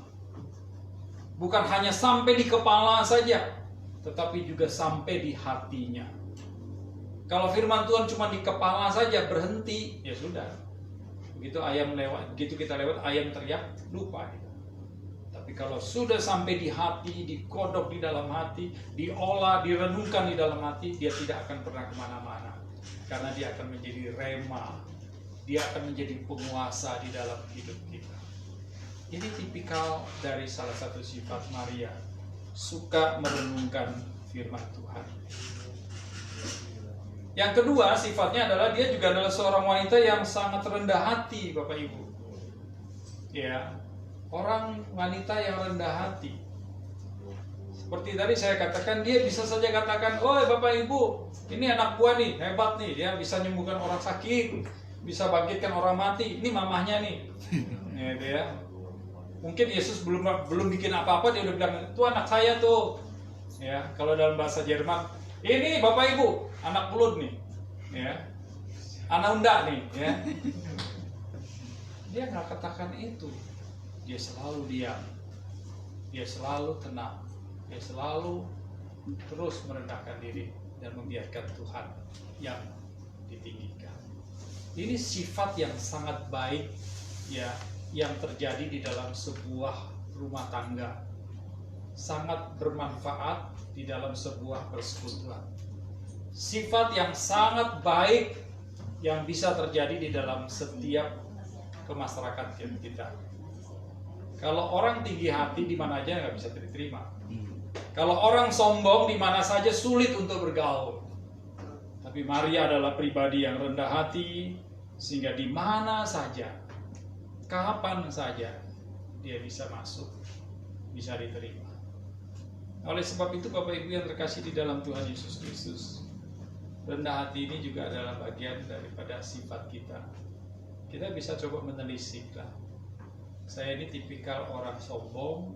bukan hanya sampai di kepala saja, tetapi juga sampai di hatinya. Kalau firman Tuhan cuma di kepala saja berhenti, ya sudah. Begitu ayam lewat, begitu kita lewat, ayam teriak, lupa. Tapi kalau sudah sampai di hati, dikodok di dalam hati, diolah, direnungkan di dalam hati, dia tidak akan pernah kemana-mana. Karena dia akan menjadi rema, dia akan menjadi penguasa di dalam hidup kita. Ini tipikal dari salah satu sifat Maria, suka merenungkan firman Tuhan. Yang kedua sifatnya adalah dia juga adalah seorang wanita yang sangat rendah hati, Bapak Ibu. Ya, orang wanita yang rendah hati. Seperti tadi saya katakan, dia bisa saja katakan, "Oh Bapak Ibu, ini anak buah nih, hebat nih, dia bisa menyembuhkan orang sakit, bisa bangkitkan orang mati. Ini mamahnya nih." Gitu ya. Mungkin Yesus belum bikin apa-apa, dia udah bilang, "Itu anak saya tuh." Ya, kalau dalam bahasa Jerman, "Ini Bapak Ibu, anak pulut nih." Ya. Anak unda nih, ya. Dia nggak katakan itu. Dia selalu diam, dia selalu tenang, dia selalu terus merendahkan diri dan membiarkan Tuhan yang ditinggikan. Ini sifat yang sangat baik, ya, yang terjadi di dalam sebuah rumah tangga, sangat bermanfaat di dalam sebuah persekutuan. Sifat yang sangat baik yang bisa terjadi di dalam setiap kemasyarakatan kita. Kalau orang tinggi hati di mana aja nggak bisa diterima. Kalau orang sombong di mana saja sulit untuk bergaul. Tapi Maria adalah pribadi yang rendah hati, sehingga di mana saja, kapan saja dia bisa masuk, bisa diterima. Oleh sebab itu Bapak Ibu yang terkasih di dalam Tuhan Yesus Kristus, rendah hati ini juga adalah bagian daripada sifat kita. Kita bisa coba menelisik lah. Saya ini tipikal orang sombong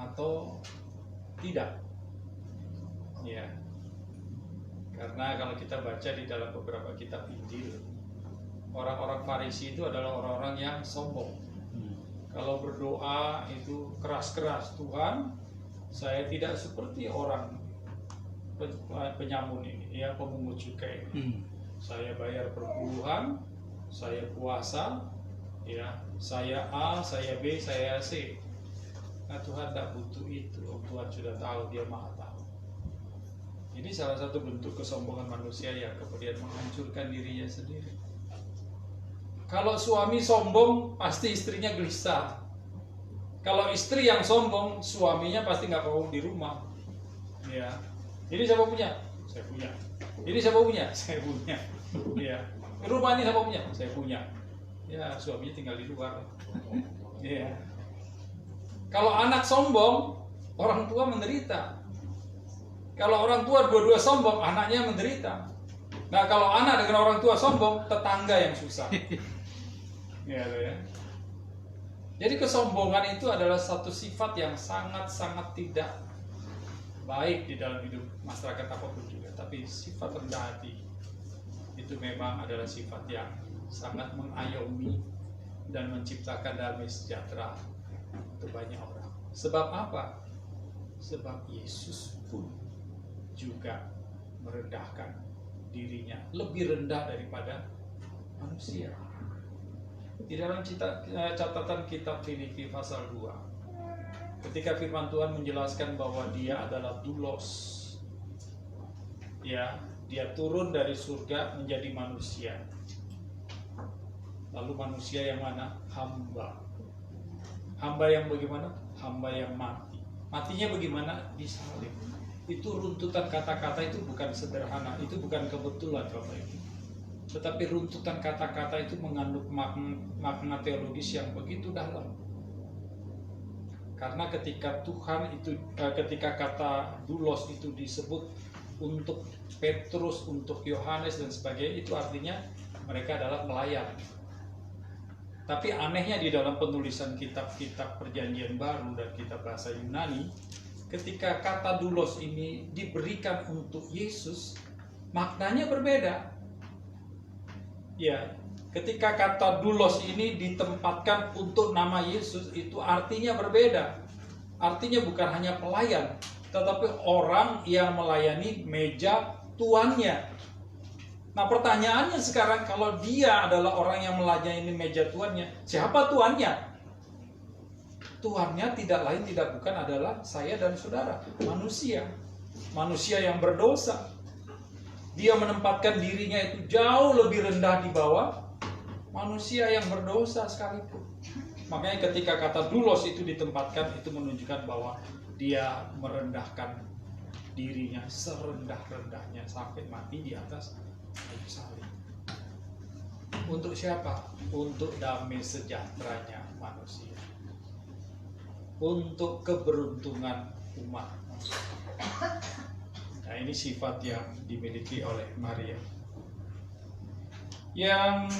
atau tidak? Ya. Karena kalau kita baca di dalam beberapa kitab Injil, orang-orang Farisi itu adalah orang-orang yang sombong. Kalau berdoa itu keras-keras, "Tuhan, saya tidak seperti orang penyamun ini, ya, pemungut cukai ini. Saya bayar perpuluhan, saya puasa, ya, saya A, saya B, saya C." Nah, Tuhan tidak butuh itu. Tuhan sudah tahu, dia maha tahu. Ini salah satu bentuk kesombongan manusia yang kemudian menghancurkan dirinya sendiri. Kalau suami sombong, pasti istrinya gelisah. Kalau istri yang sombong, suaminya pasti nggak mau di rumah. Ya. Ini siapa punya? Saya punya. Ini siapa punya? Saya punya. Ya. Rumah ini siapa punya? Saya punya. Ya, suaminya tinggal di luar. Ya. Kalau anak sombong, orang tua menderita. Kalau orang tua dua-dua sombong, anaknya menderita. Nah, kalau anak dengan orang tua sombong, tetangga yang susah. Ya. Jadi kesombongan itu adalah satu sifat yang sangat-sangat tidak baik di dalam hidup masyarakat apapun juga. Tapi sifat rendah hati itu memang adalah sifat yang sangat mengayomi dan menciptakan damai sejahtera untuk banyak orang. Sebab apa? Sebab Yesus pun juga merendahkan dirinya lebih rendah daripada manusia. Di dalam catatan kitab Filipi pasal 2, ketika firman Tuhan menjelaskan bahwa dia adalah doulos, ya, dia turun dari surga menjadi manusia. Lalu manusia yang mana? Hamba. Hamba yang bagaimana? Hamba yang mati. Matinya bagaimana? Disalib. Itu runtutan kata-kata itu bukan sederhana, itu bukan kebetulan Bapak Ibu. Tetapi runtutan kata-kata itu mengandung makna teologis yang begitu dalam. Karena ketika ketika kata doulos itu disebut untuk Petrus, untuk Yohanes dan sebagainya, itu artinya mereka adalah pelayan. Tapi anehnya di dalam penulisan kitab-kitab Perjanjian Baru dan kitab bahasa Yunani, ketika kata doulos ini diberikan untuk Yesus, maknanya berbeda. Ya, ketika kata doulos ini ditempatkan untuk nama Yesus, itu artinya berbeda. Artinya bukan hanya pelayan, tetapi orang yang melayani meja tuannya. Nah, pertanyaannya sekarang, kalau dia adalah orang yang melayani meja tuannya, siapa tuannya? Tuannya tidak lain tidak bukan adalah saya dan saudara, manusia. Manusia yang berdosa. Dia menempatkan dirinya itu jauh lebih rendah di bawah manusia yang berdosa sekalipun. Makanya ketika kata doulos itu ditempatkan, itu menunjukkan bahwa dia merendahkan dirinya serendah-rendahnya sampai mati di atas kayu salib. Untuk siapa? Untuk damai sejahteranya manusia. Untuk keberuntungan umat. Nah, ini sifat yang dimiliki oleh Maria. Yang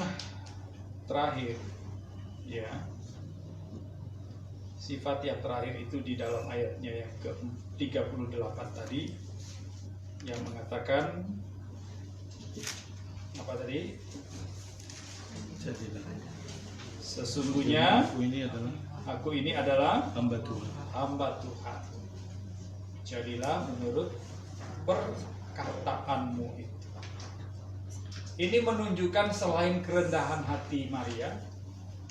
terakhir, ya, sifat yang terakhir itu di dalam ayatnya yang ke-38 tadi, yang mengatakan apa tadi? Sesungguhnya aku ini adalah hamba Tuhan. Jadilah menurut perkataanmu itu. Ini menunjukkan selain kerendahan hati Maria,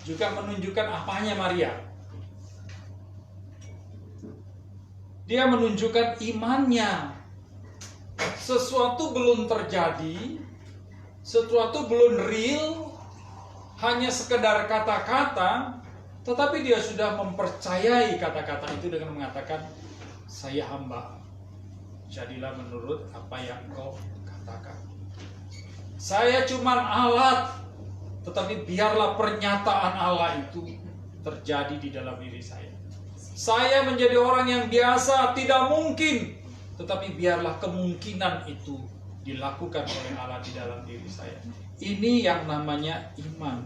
juga menunjukkan apanya Maria. Dia menunjukkan imannya. Sesuatu belum terjadi, sesuatu belum real, hanya sekedar kata-kata, tetapi dia sudah mempercayai kata-kata itu dengan mengatakan, saya hamba. Jadilah menurut apa yang kau katakan. Saya cuma alat, tetapi biarlah pernyataan Allah itu terjadi di dalam diri saya. Saya menjadi orang yang biasa, tidak mungkin, tetapi biarlah kemungkinan itu dilakukan oleh Allah di dalam diri saya. Ini yang namanya iman.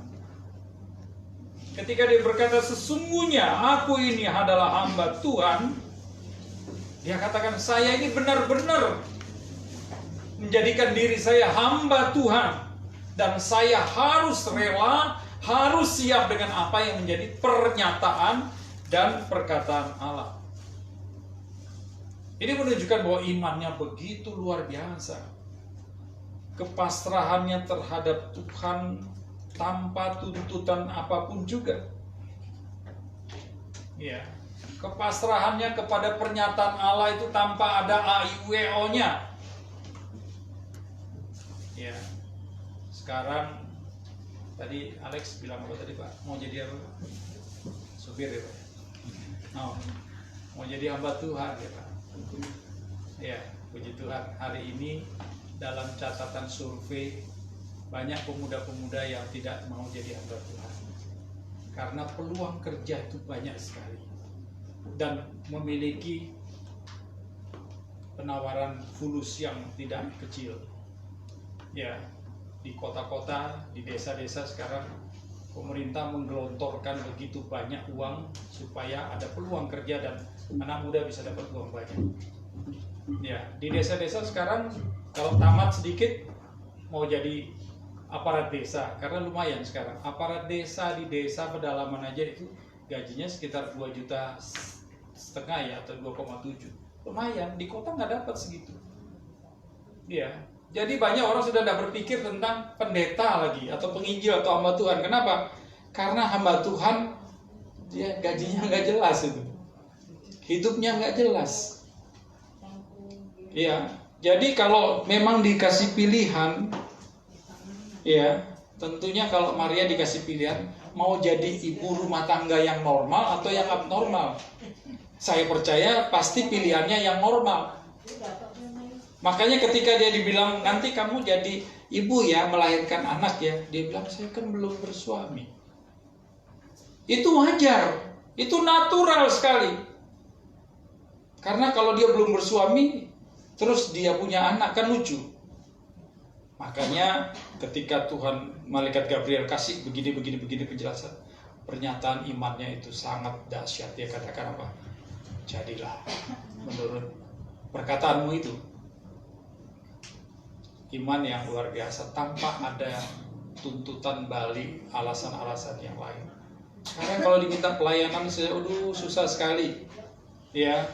Ketika dia berkata, sesungguhnya aku ini adalah hamba Tuhan, dia katakan, saya ini benar-benar menjadikan diri saya hamba Tuhan. Dan saya harus rela, harus siap dengan apa yang menjadi pernyataan dan perkataan Allah. Ini menunjukkan bahwa imannya begitu luar biasa. Kepasrahannya terhadap Tuhan tanpa tuntutan apapun juga. Ya. Kepasrahannya kepada pernyataan Allah itu tanpa ada AIWO-nya. Ya. Sekarang tadi Alex bilang apa tadi Pak? Mau jadi apa? Supir ya Pak? Oh, mau jadi hamba Tuhan ya Pak? Ya, puji Tuhan. Hari ini dalam catatan survei banyak pemuda-pemuda yang tidak mau jadi hamba Tuhan. Karena peluang kerja itu banyak sekali. Dan memiliki penawaran fulus yang tidak kecil. Ya, di kota-kota, di desa-desa sekarang pemerintah menggelontorkan begitu banyak uang supaya ada peluang kerja dan anak muda bisa dapat uang banyak. Ya, di desa-desa sekarang kalau tamat sedikit mau jadi aparat desa, karena lumayan sekarang. Aparat desa di desa pedalaman aja itu gajinya sekitar 2,5 juta ya, atau 2,7. Lumayan, di kota nggak dapat segitu. Ya, Jadi banyak orang sudah tidak berpikir tentang pendeta lagi atau penginjil atau hamba Tuhan. Kenapa? Karena hamba Tuhan dia gajinya nggak jelas itu, hidupnya nggak jelas. Ya, jadi kalau memang dikasih pilihan, ya tentunya kalau Maria dikasih pilihan mau jadi ibu rumah tangga yang normal atau yang abnormal, saya percaya pasti pilihannya yang normal. Makanya ketika dia dibilang nanti kamu jadi ibu ya, melahirkan anak ya, dia bilang saya kan belum bersuami. Itu wajar, itu natural sekali. Karena kalau dia belum bersuami, terus dia punya anak kan lucu. Makanya ketika Tuhan malaikat Gabriel kasih begini penjelasan, pernyataan imannya itu sangat dahsyat. Dia katakan apa? Jadilah menurut perkataanmu itu. Iman yang luar biasa tanpa ada tuntutan balik, alasan-alasan yang lain. Karena kalau diminta pelayanan saya susah sekali. Ya,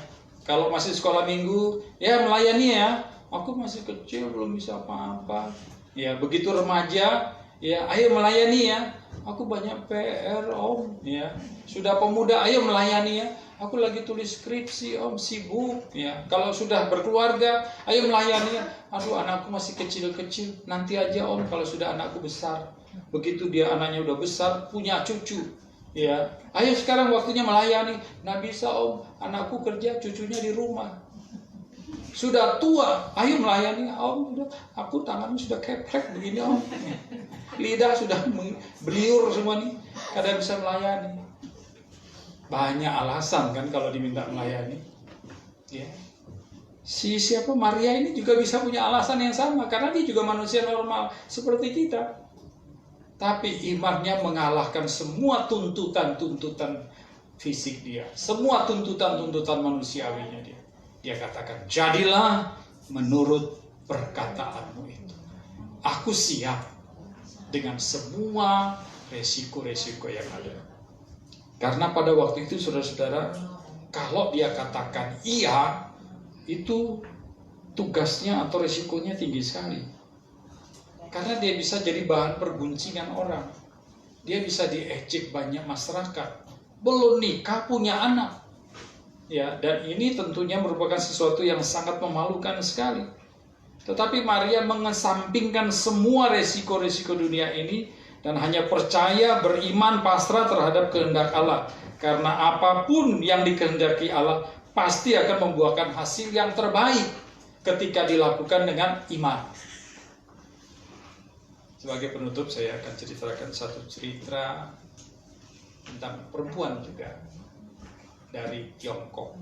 kalau masih sekolah minggu, ya melayani ya. Aku masih kecil belum bisa apa-apa. Ya, begitu remaja, ya ayo melayani ya. Aku banyak PR Om, ya. Sudah pemuda, ayo melayani ya. Aku lagi tulis skripsi Om, sibuk ya. Kalau sudah berkeluarga, ayo melayani ya. Aduh anakku masih kecil-kecil, nanti aja Om kalau sudah anakku besar. Begitu dia anaknya udah besar, punya cucu, ya. Ayo sekarang waktunya melayani. Nggak bisa Om, anakku kerja, cucunya di rumah. Sudah tua, ayo melayani Om. Udah, aku tangannya sudah keplek begini Om. Lidah sudah beliur semua nih, kadang bisa melayani. Banyak alasan kan kalau diminta melayani. Ya. Siapa Maria ini juga bisa punya alasan yang sama karena dia juga manusia normal seperti kita. Tapi imannya mengalahkan semua tuntutan-tuntutan fisik dia, semua tuntutan-tuntutan manusiawinya dia. Dia katakan, jadilah menurut perkataanmu itu. Aku siap dengan semua resiko-resiko yang ada. Karena pada waktu itu saudara-saudara, kalau dia katakan iya, itu tugasnya atau resikonya tinggi sekali. Karena dia bisa jadi bahan perguncingan orang. Dia bisa diejek banyak masyarakat. Belum nikah punya anak. Ya, dan ini tentunya merupakan sesuatu yang sangat memalukan sekali. Tetapi Maria mengesampingkan semua resiko-resiko dunia ini dan hanya percaya, beriman, pasrah terhadap kehendak Allah. Karena apapun yang dikehendaki Allah pasti akan membuahkan hasil yang terbaik ketika dilakukan dengan iman. Sebagai penutup saya akan ceritakan satu cerita tentang perempuan juga dari Tiongkok.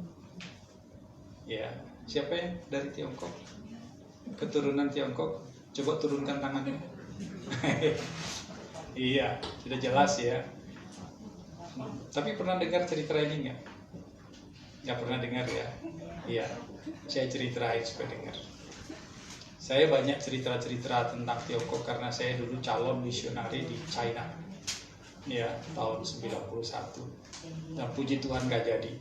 Ya, siapa yang dari Tiongkok? Keturunan Tiongkok? Coba turunkan tangannya. Iya, sudah jelas ya. Tapi pernah dengar cerita ini nggak? Nggak pernah dengar ya? Iya, saya ceritain supaya dengar. Saya banyak cerita-cerita tentang Tiongkok karena saya dulu calon misionari di China. Ya, tahun 91. Dan puji Tuhan nggak jadi.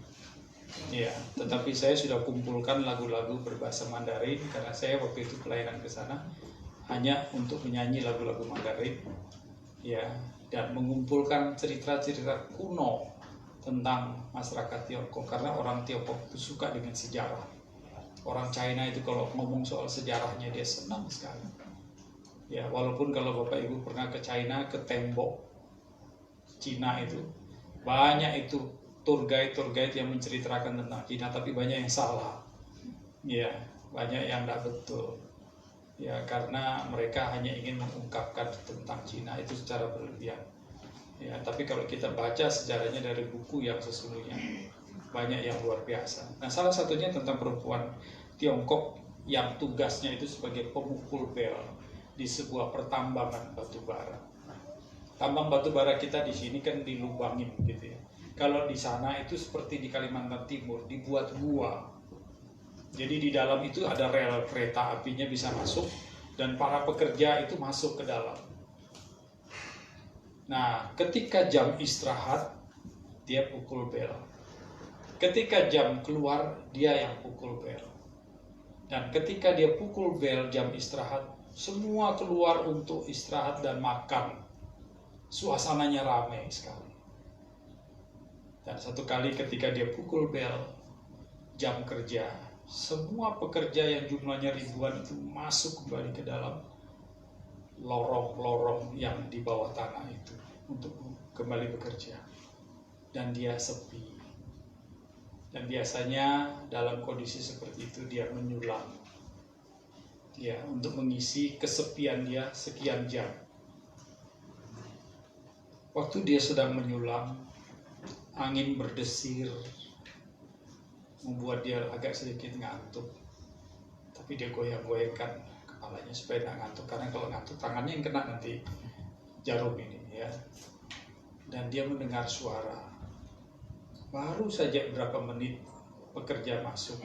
Ya, tetapi saya sudah kumpulkan lagu-lagu berbahasa Mandarin karena saya waktu itu pelayanan ke sana hanya untuk menyanyi lagu-lagu Mandarin. Ya, dan mengumpulkan cerita-cerita kuno tentang masyarakat Tiongkok karena orang Tiongkok itu suka dengan sejarah. Orang China itu kalau ngomong soal sejarahnya dia senang sekali. Ya, walaupun kalau Bapak Ibu pernah ke China, ke tembok Cina itu banyak itu tour guide yang menceritakan tentang Cina, tapi banyak yang salah. Ya, banyak yang tidak betul. Ya, karena mereka hanya ingin mengungkapkan tentang Cina itu secara berlebihan. Ya, tapi kalau kita baca sejarahnya dari buku yang sesungguhnya banyak yang luar biasa. Nah, salah satunya tentang perempuan Tiongkok yang tugasnya itu sebagai pemukul bel di sebuah pertambangan batu bara. Tambang batu bara kita di sini kan dilubangin gitu ya. Kalau di sana itu seperti di Kalimantan Timur dibuat gua. Jadi di dalam itu ada rel kereta apinya bisa masuk dan para pekerja itu masuk ke dalam. Nah, ketika jam istirahat dia pukul bel. Ketika jam keluar dia yang pukul bel. Dan ketika dia pukul bel jam istirahat, semua keluar untuk istirahat dan makan. Suasananya ramai sekali. Dan satu kali ketika dia pukul bel jam kerja, semua pekerja yang jumlahnya ribuan itu masuk kembali ke dalam lorong-lorong yang di bawah tanah itu untuk kembali bekerja. Dan dia sepi. Dan biasanya dalam kondisi seperti itu dia menyulam. Ya, untuk mengisi kesepian dia sekian jam. Waktu dia sedang menyulam, angin berdesir, membuat dia agak sedikit ngantuk. Tapi dia goyang-goyangkan kepalanya supaya tidak ngantuk. Karena kalau ngantuk tangannya yang kena nanti jarum ini ya. Dan dia mendengar suara. Baru saja beberapa menit pekerja masuk,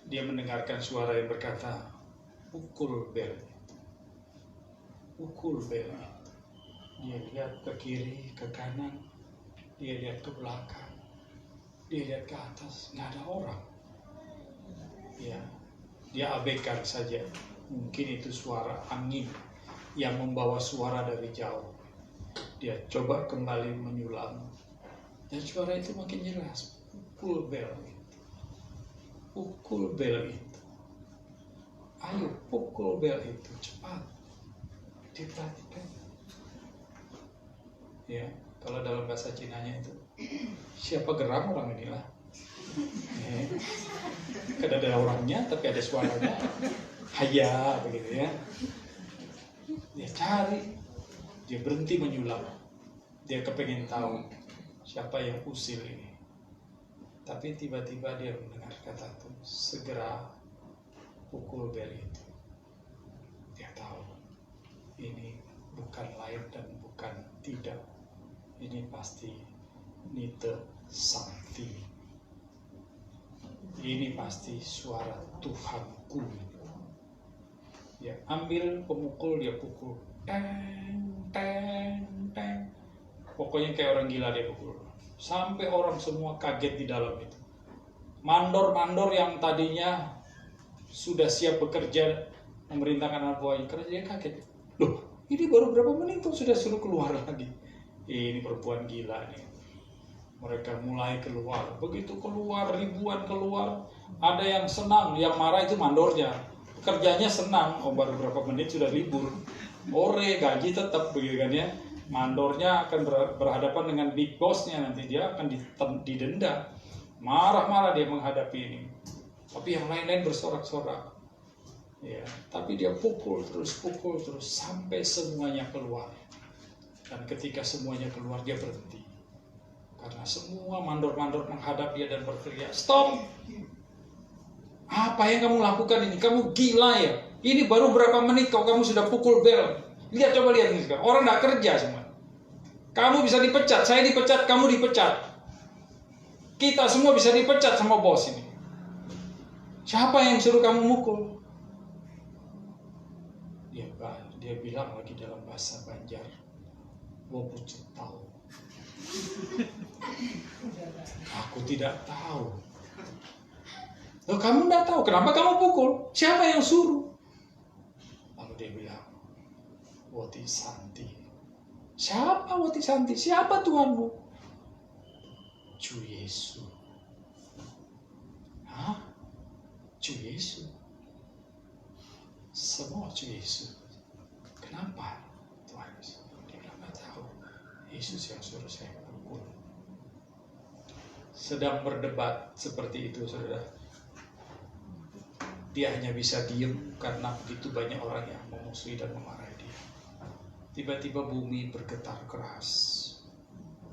dia mendengarkan suara yang berkata, pukul bel. Pukul bel. Dia lihat ke kiri, ke kanan, dia lihat ke belakang, dia lihat ke atas, nggak ada orang. Ya, dia abaikan saja. Mungkin itu suara angin yang membawa suara dari jauh. Dia coba kembali menyulam. Dan suara itu makin jelas. Pukul bel itu. Pukul bel itu. Ayo pukul bel itu. Cepat. Diperhatikan. Ya, kalau dalam bahasa Cinanya itu, siapa geram orang inilah. Ya. Kada ada orangnya tapi ada suaranya. Haya begitu ya. Dia cari. Dia berhenti menyulam. Dia kepengen tahu siapa yang usil ini. Tapi tiba-tiba dia mendengar kata itu, segera pukul bel itu. Dia tahu ini bukan lain dan bukan tidak. Ini pasti Nite Sakti. Ini pasti suara Tuhanku. Dia ambil pemukul, dia pukul. Teng, teng, teng. Pokoknya kayak orang gila dia pukul. Sampai orang semua kaget di dalam itu. Mandor-mandor yang tadinya sudah siap bekerja memerintahkan anak buahnya, karena dia kaget. Loh, ini baru berapa menit tuh sudah suruh keluar lagi. Ini perempuan gila nih. Mereka mulai keluar. Begitu keluar, ribuan keluar. Ada yang senang, yang marah itu mandornya. Kerjanya senang, baru berapa menit sudah libur. Ore, gaji tetap begitu kan ya. Mandornya akan berhadapan dengan big boss-nya, nanti dia akan didenda. Marah-marah dia menghadapi ini. Tapi yang lain-lain bersorak-sorak. Ya, tapi dia pukul terus sampai semuanya keluar. Dan ketika semuanya keluar dia berhenti. Karena semua mandor-mandor menghadap dia dan berteriak, "Stop! Apa yang kamu lakukan ini? Kamu gila ya? Ini baru berapa menit kamu sudah pukul bel. Lihat, coba lihat ini sekarang. Orang nggak kerja semua. Kamu bisa dipecat, saya dipecat, kamu dipecat. Kita semua bisa dipecat sama bos ini. Siapa yang suruh kamu mukul?" Dia bilang lagi dalam bahasa Banjar, "Wo pucet tahu." Aku tidak tahu. Loh, kamu tidak tahu, kenapa kamu pukul? Siapa yang suruh? Lalu dia bilang, "Woti Santi." Siapa Woti Santi? Siapa Tuhanmu? Cu Yesus. Hah? Cu Yesus? Semua Cu Yesus. Kenapa Tuhan Yesus? Dia bilang, "Nggak tahu. Yesus yang suruh saya pukul." Sedang berdebat seperti itu, saudara. Dia hanya bisa diam karena begitu banyak orang yang memusuhi dan memarahi dia. Tiba-tiba bumi bergetar keras.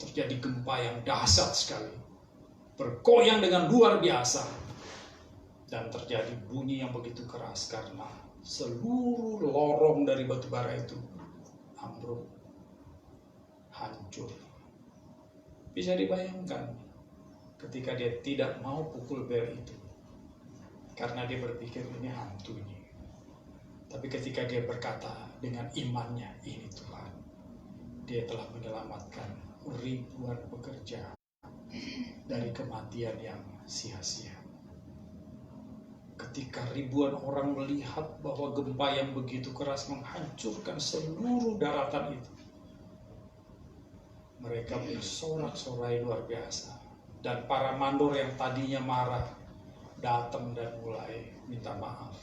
Terjadi gempa yang dahsyat sekali. Bergoyang dengan luar biasa. Dan terjadi bunyi yang begitu keras karena seluruh lorong dari batu bara itu ambruk, hancur. Bisa dibayangkan ketika dia tidak mau pukul bel itu. Karena dia berpikir ini hantu ini. Tapi ketika dia berkata dengan imannya, ini Tuhan, dia telah menyelamatkan ribuan pekerja dari kematian yang sia-sia. ketika ribuan orang melihat bahwa gempa yang begitu keras menghancurkan seluruh daratan itu, mereka bersorak-sorai luar biasa. Dan para mandor yang tadinya marah datang dan mulai minta maaf.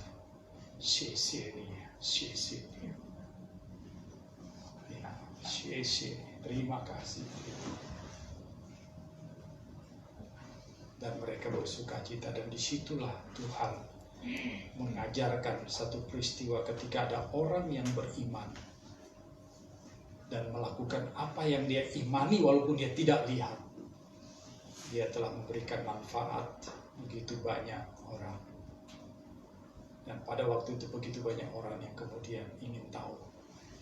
Terima kasih. Dan mereka bersukacita, dan disitulah Tuhan mengajarkan satu peristiwa ketika ada orang yang beriman dan melakukan apa yang dia imani walaupun dia tidak lihat. Dia telah memberikan manfaat begitu banyak orang. Dan pada waktu itu begitu banyak orang yang kemudian ingin tahu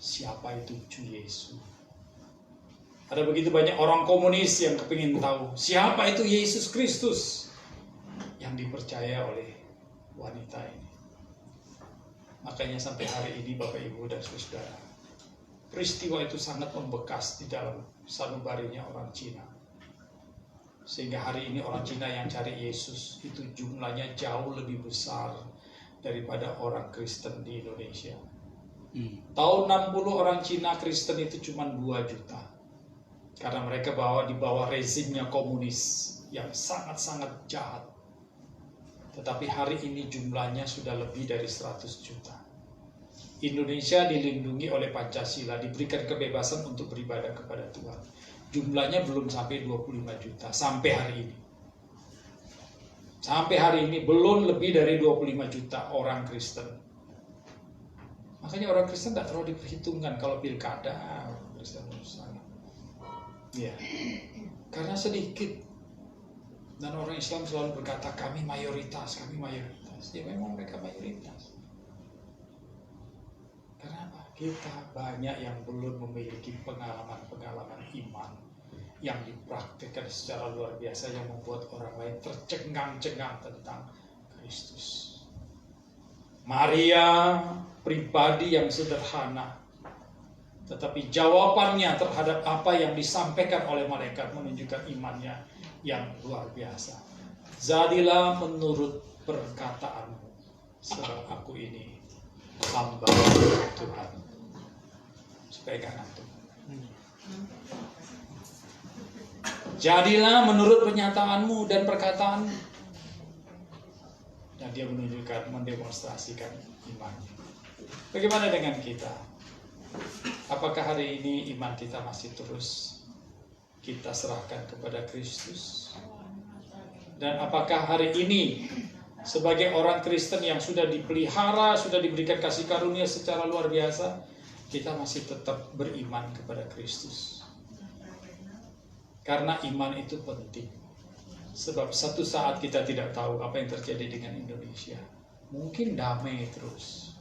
siapa itu Tuhan Yesus. Ada begitu banyak orang komunis yang kepingin tahu siapa itu Yesus Kristus yang dipercaya oleh wanita ini. Makanya sampai hari ini Bapak Ibu dan Saudara, peristiwa itu sangat membekas di dalam sanubarinya orang Cina. Sehingga hari ini orang Cina yang cari Yesus itu jumlahnya jauh lebih besar daripada orang Kristen di Indonesia. Tahun 60 orang Cina Kristen itu cuma 2 juta. Karena mereka di bawah rezimnya komunis yang sangat-sangat jahat. Tetapi hari ini jumlahnya sudah lebih dari 100 juta. Indonesia dilindungi oleh Pancasila, diberikan kebebasan untuk beribadah kepada Tuhan. Jumlahnya belum sampai 25 juta sampai hari ini. Sampai hari ini belum lebih dari 25 juta orang Kristen. Makanya orang Kristen tidak terlalu diperhitungkan kalau pilkada Kristen sana. Ya, karena sedikit. Dan orang Islam selalu berkata kami mayoritas. Ya memang mereka mayoritas. Karena apa? Kita banyak yang belum memiliki pengalaman iman yang dipraktikkan secara luar biasa yang membuat orang lain tercengang-cengang tentang Kristus. Maria pribadi yang sederhana, tetapi jawabannya terhadap apa yang disampaikan oleh malaikat menunjukkan imannya yang luar biasa. Jadilah menurut perkataanmu, sebab aku ini hamba Tuhan. Sebagai kanan Tuhan. Jadilah menurut pernyataanmu dan perkataanmu. Dan dia menunjukkan, mendemonstrasikan imannya. Bagaimana dengan kita? Apakah hari ini iman kita masih terus kita serahkan kepada Kristus? Dan apakah hari ini sebagai orang Kristen yang sudah dipelihara, sudah diberikan kasih karunia secara luar biasa, kita masih tetap beriman kepada Kristus? Karena iman itu penting. Sebab satu saat kita tidak tahu apa yang terjadi dengan Indonesia. Mungkin damai terus.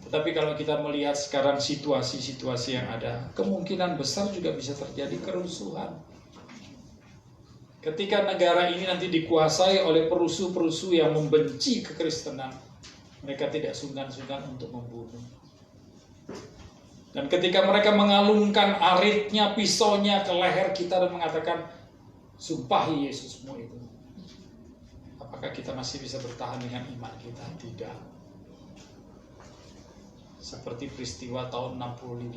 Tetapi kalau kita melihat sekarang situasi-situasi yang ada, kemungkinan besar juga bisa terjadi kerusuhan. Ketika negara ini nanti dikuasai oleh perusuh-perusuh yang membenci kekristenan, mereka tidak sungkan-sungkan untuk membunuh. Dan ketika mereka mengalungkan aritnya, pisaunya ke leher kita dan mengatakan, sumpahi Yesusmu itu. Apakah kita masih bisa bertahan dengan iman kita? Tidak. Seperti peristiwa tahun 65,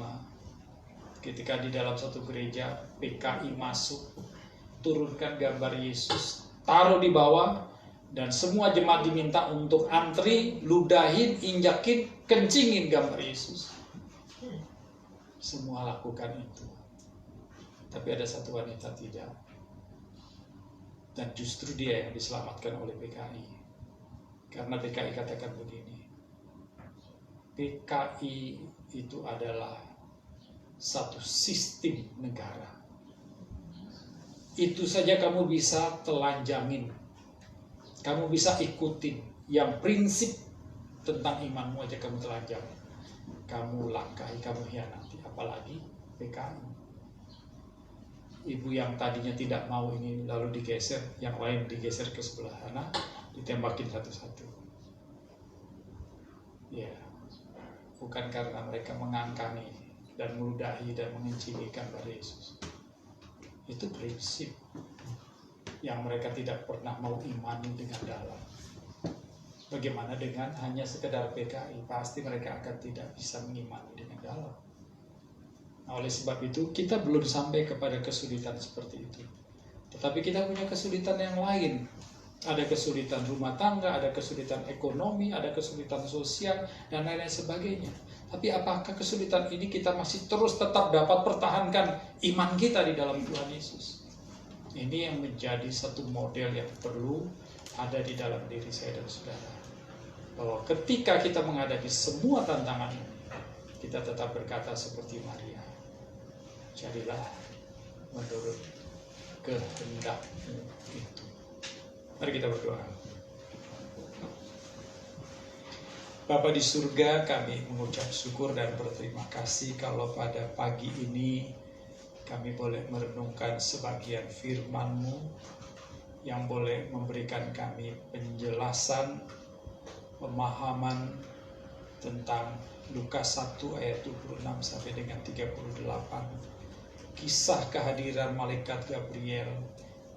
ketika di dalam satu gereja PKI masuk, turunkan gambar Yesus, taruh di bawah, dan semua jemaat diminta untuk antri, ludahin, injakin, kencingin gambar Yesus. Semua lakukan itu. Tapi ada satu wanita tidak. Dan justru dia yang diselamatkan oleh PKI. Karena PKI katakan begini, PKI itu adalah satu sistem negara. Itu saja kamu bisa telanjangin. Kamu bisa ikutin. Yang prinsip tentang imanmu aja kamu telanjangin. Kamu langkahi, kamu hianati. Apalagi PKI. Ibu yang tadinya tidak mau ini lalu digeser, yang lain digeser ke sebelah sana, ditembakin satu-satu. Ya, bukan karena mereka mengangkangi dan meludahi dan mengencingi gambar Yesus. Itu prinsip yang mereka tidak pernah mau imani dengan dalam. Bagaimana dengan hanya sekedar PKI? Pasti mereka akan tidak bisa mengimani dengan dalam. Nah, oleh sebab itu kita belum sampai kepada kesulitan seperti itu. Tetapi kita punya kesulitan yang lain. Ada kesulitan rumah tangga, ada kesulitan ekonomi, ada kesulitan sosial, dan lain-lain sebagainya. Tapi apakah kesulitan ini kita masih terus tetap dapat pertahankan iman kita di dalam Tuhan Yesus? Ini yang menjadi satu model yang perlu ada di dalam diri saya dan saudara. Bahwa ketika kita menghadapi semua tantangan, kita tetap berkata seperti Maria, jadilah menurut kehendak-Mu itu. Mari kita berdoa. Bapa di surga, kami mengucap syukur dan berterima kasih kalau pada pagi ini kami boleh merenungkan sebagian firman-Mu yang boleh memberikan kami penjelasan, pemahaman tentang Lukas 1 ayat 26 sampai dengan 38. Kisah kehadiran malaikat Gabriel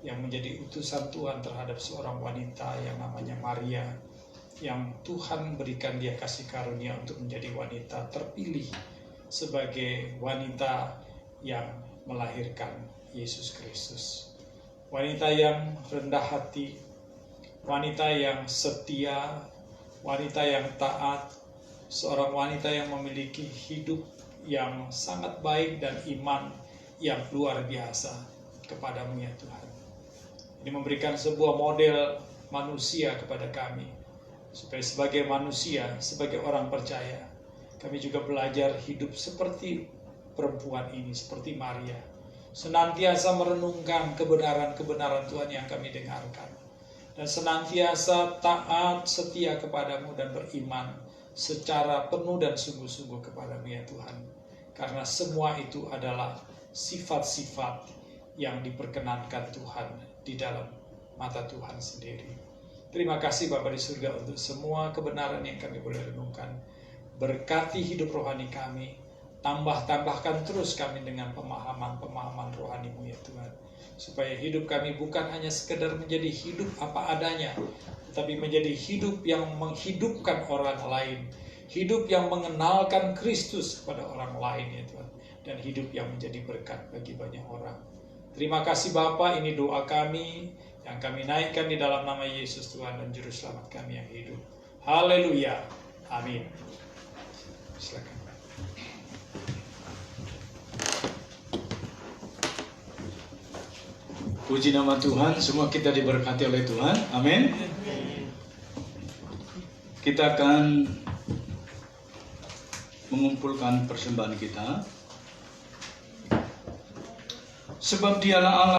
yang menjadi utusan Tuhan terhadap seorang wanita yang namanya Maria, yang Tuhan berikan dia kasih karunia untuk menjadi wanita terpilih sebagai wanita yang melahirkan Yesus Kristus. Wanita yang rendah hati, wanita yang setia, wanita yang taat, seorang wanita yang memiliki hidup yang sangat baik dan iman yang luar biasa kepada-Mu ya Tuhan. Ini memberikan sebuah model manusia kepada kami, supaya sebagai manusia, sebagai orang percaya, kami juga belajar hidup seperti perempuan ini, seperti Maria, senantiasa merenungkan kebenaran-kebenaran Tuhan yang kami dengarkan, dan senantiasa taat, setia kepada-Mu dan beriman secara penuh dan sungguh-sungguh kepada-Mu ya Tuhan. Karena semua itu adalah sifat-sifat yang diperkenankan Tuhan di dalam mata Tuhan sendiri. Terima kasih Bapa di surga untuk semua kebenaran yang kami boleh renungkan. Berkati hidup rohani kami, tambahkan terus kami dengan pemahaman-pemahaman rohani-Mu ya Tuhan. Supaya hidup kami bukan hanya sekedar menjadi hidup apa adanya, tetapi menjadi hidup yang menghidupkan orang lain, hidup yang mengenalkan Kristus kepada orang lain ya Tuhan, dan hidup yang menjadi berkat bagi banyak orang. Terima kasih Bapa, ini doa kami yang kami naikkan di dalam nama Yesus Tuhan dan Juru Selamat kami yang hidup. Haleluya. Amin. Silakan. Puji nama Tuhan, semua kita diberkati oleh Tuhan. Amin. Kita akan mengumpulkan persembahan kita. Sebab dialah Allah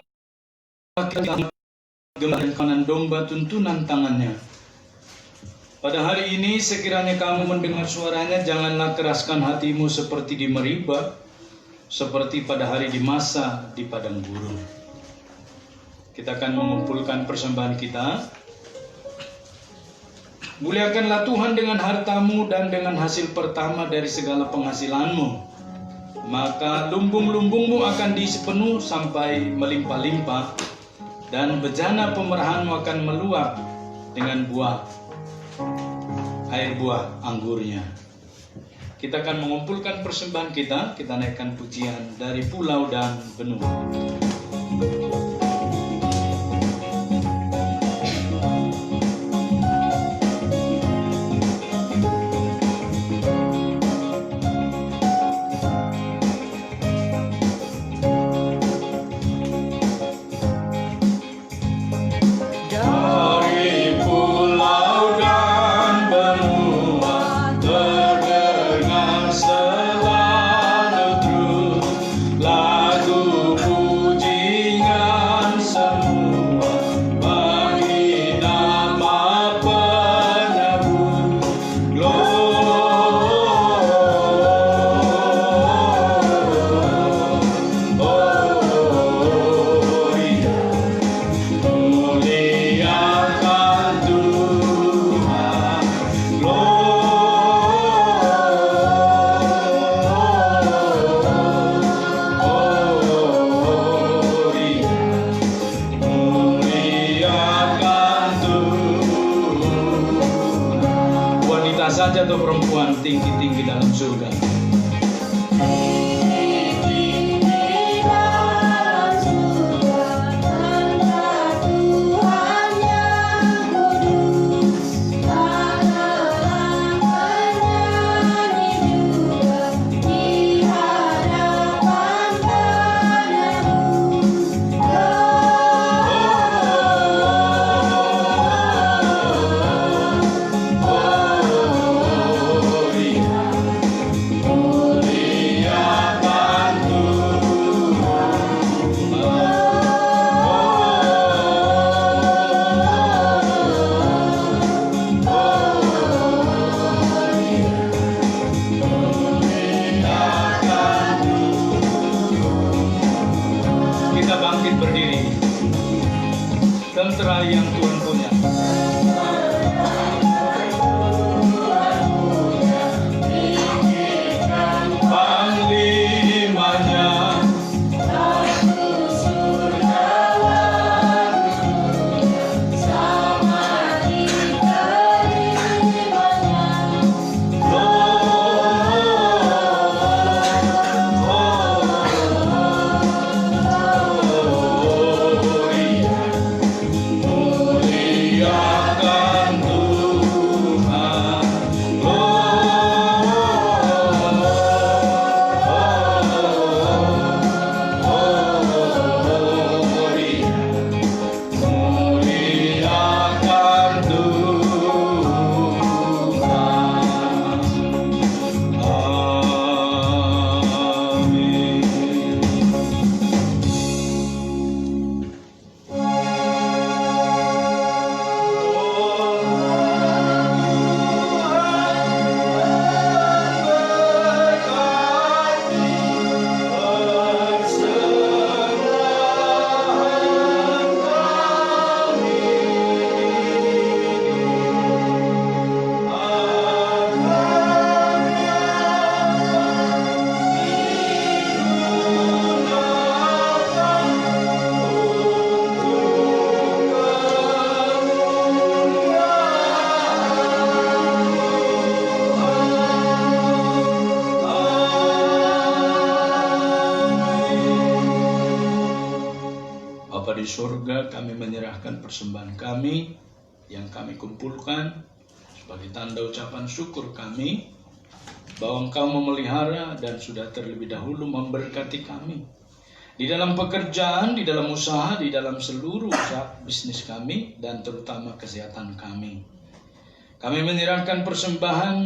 yang gemar kanan domba tuntunan tangannya. Pada hari ini sekiranya kamu mendengar suaranya, janganlah keraskan hatimu seperti di Meriba, seperti pada hari di Masa di padang gurun. Kita akan mengumpulkan persembahan kita. Muliakanlah Tuhan dengan hartamu dan dengan hasil pertama dari segala penghasilanmu. Maka lumbung-lumbungmu akan diisi penuh sampai melimpah-limpah, dan bejana pemerahanmu akan meluap dengan air buah anggurnya. Kita akan mengumpulkan persembahan kita naikkan pujian dari pulau dan benua. Lagu pujian atau perempuan tinggi-tinggi dalam surga? Kita bangkit berdiri. Tentara yang Tuhan punya. Panglimanya. Bapa di surga, kami menyerahkan persembahan kami yang kami kumpulkan sebagai tanda ucapan syukur kami bahwa Engkau memelihara dan sudah terlebih dahulu memberkati kami di dalam pekerjaan, di dalam usaha, di dalam seluruh usaha bisnis kami dan terutama kesehatan kami. Kami menyerahkan persembahan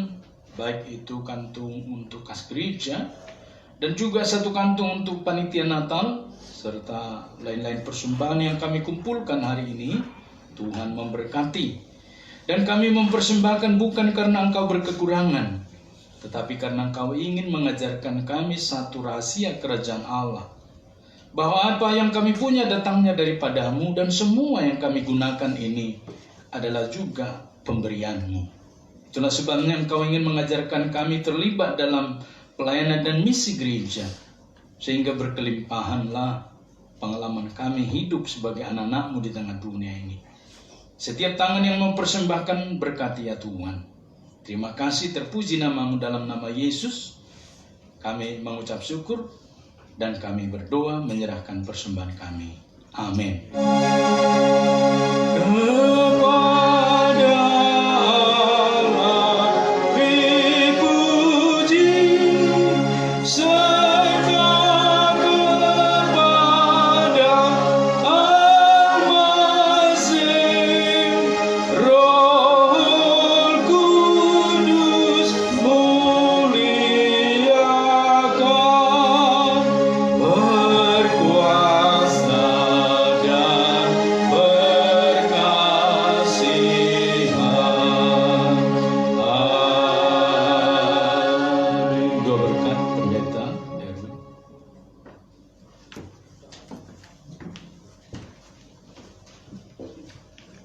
baik itu kantung untuk kas gereja dan juga satu kantung untuk panitia Natal serta lain-lain persembahan yang kami kumpulkan hari ini. Tuhan memberkati. Dan kami mempersembahkan bukan karena Engkau berkekurangan, tetapi karena Engkau ingin mengajarkan kami satu rahasia kerajaan Allah, bahwa apa yang kami punya datangnya daripada-Mu dan semua yang kami gunakan ini adalah juga pemberian-Mu. Itulah sebabnya Engkau ingin mengajarkan kami terlibat dalam pelayanan dan misi gereja, sehingga berkelimpahanlah pengalaman kami hidup sebagai anak-anak-Mu di tengah dunia ini. Setiap tangan yang mempersembahkan berkati ya Tuhan. Terima kasih, terpuji nama-Mu dalam nama Yesus. Kami mengucap syukur dan kami berdoa menyerahkan persembahan kami. Amin.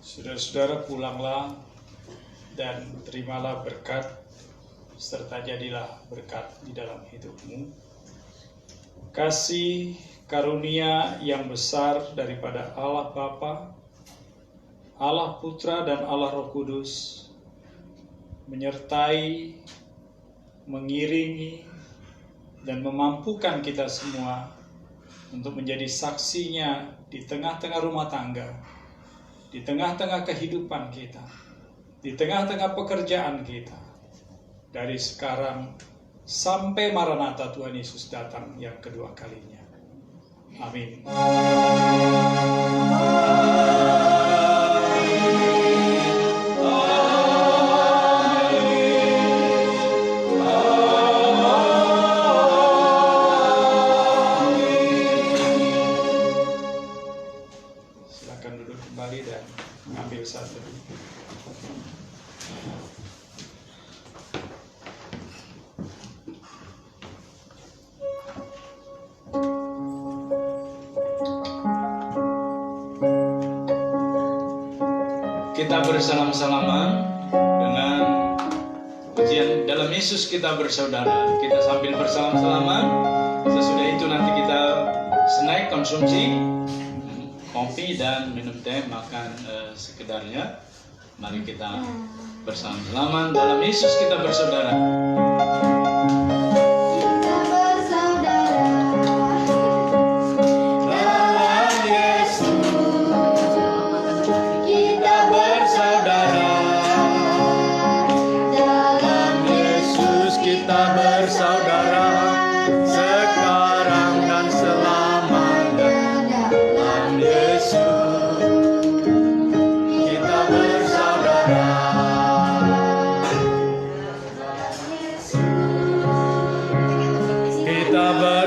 Saudara-saudara, pulanglah dan terimalah berkat serta jadilah berkat di dalam hidupmu. Kasih karunia yang besar daripada Allah Bapa, Allah Putra dan Allah Roh Kudus menyertai, mengiringi, dan memampukan kita semua untuk menjadi saksinya di tengah-tengah rumah tangga, di tengah-tengah kehidupan kita, di tengah-tengah pekerjaan kita, dari sekarang sampai Maranatha Tuhan Yesus datang yang kedua kalinya. Amin. Silakan duduk kembali dan mengambil satu. Kita bersalam-salaman dengan pujian dalam Yesus kita bersaudara. Kita sambil bersalam-salaman. Sesudah itu nanti kita snack, konsumsi kopi dan minum teh, makan sekedarnya. Mari kita bersalaman dalam Yesus kita bersaudara.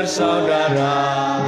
Saudara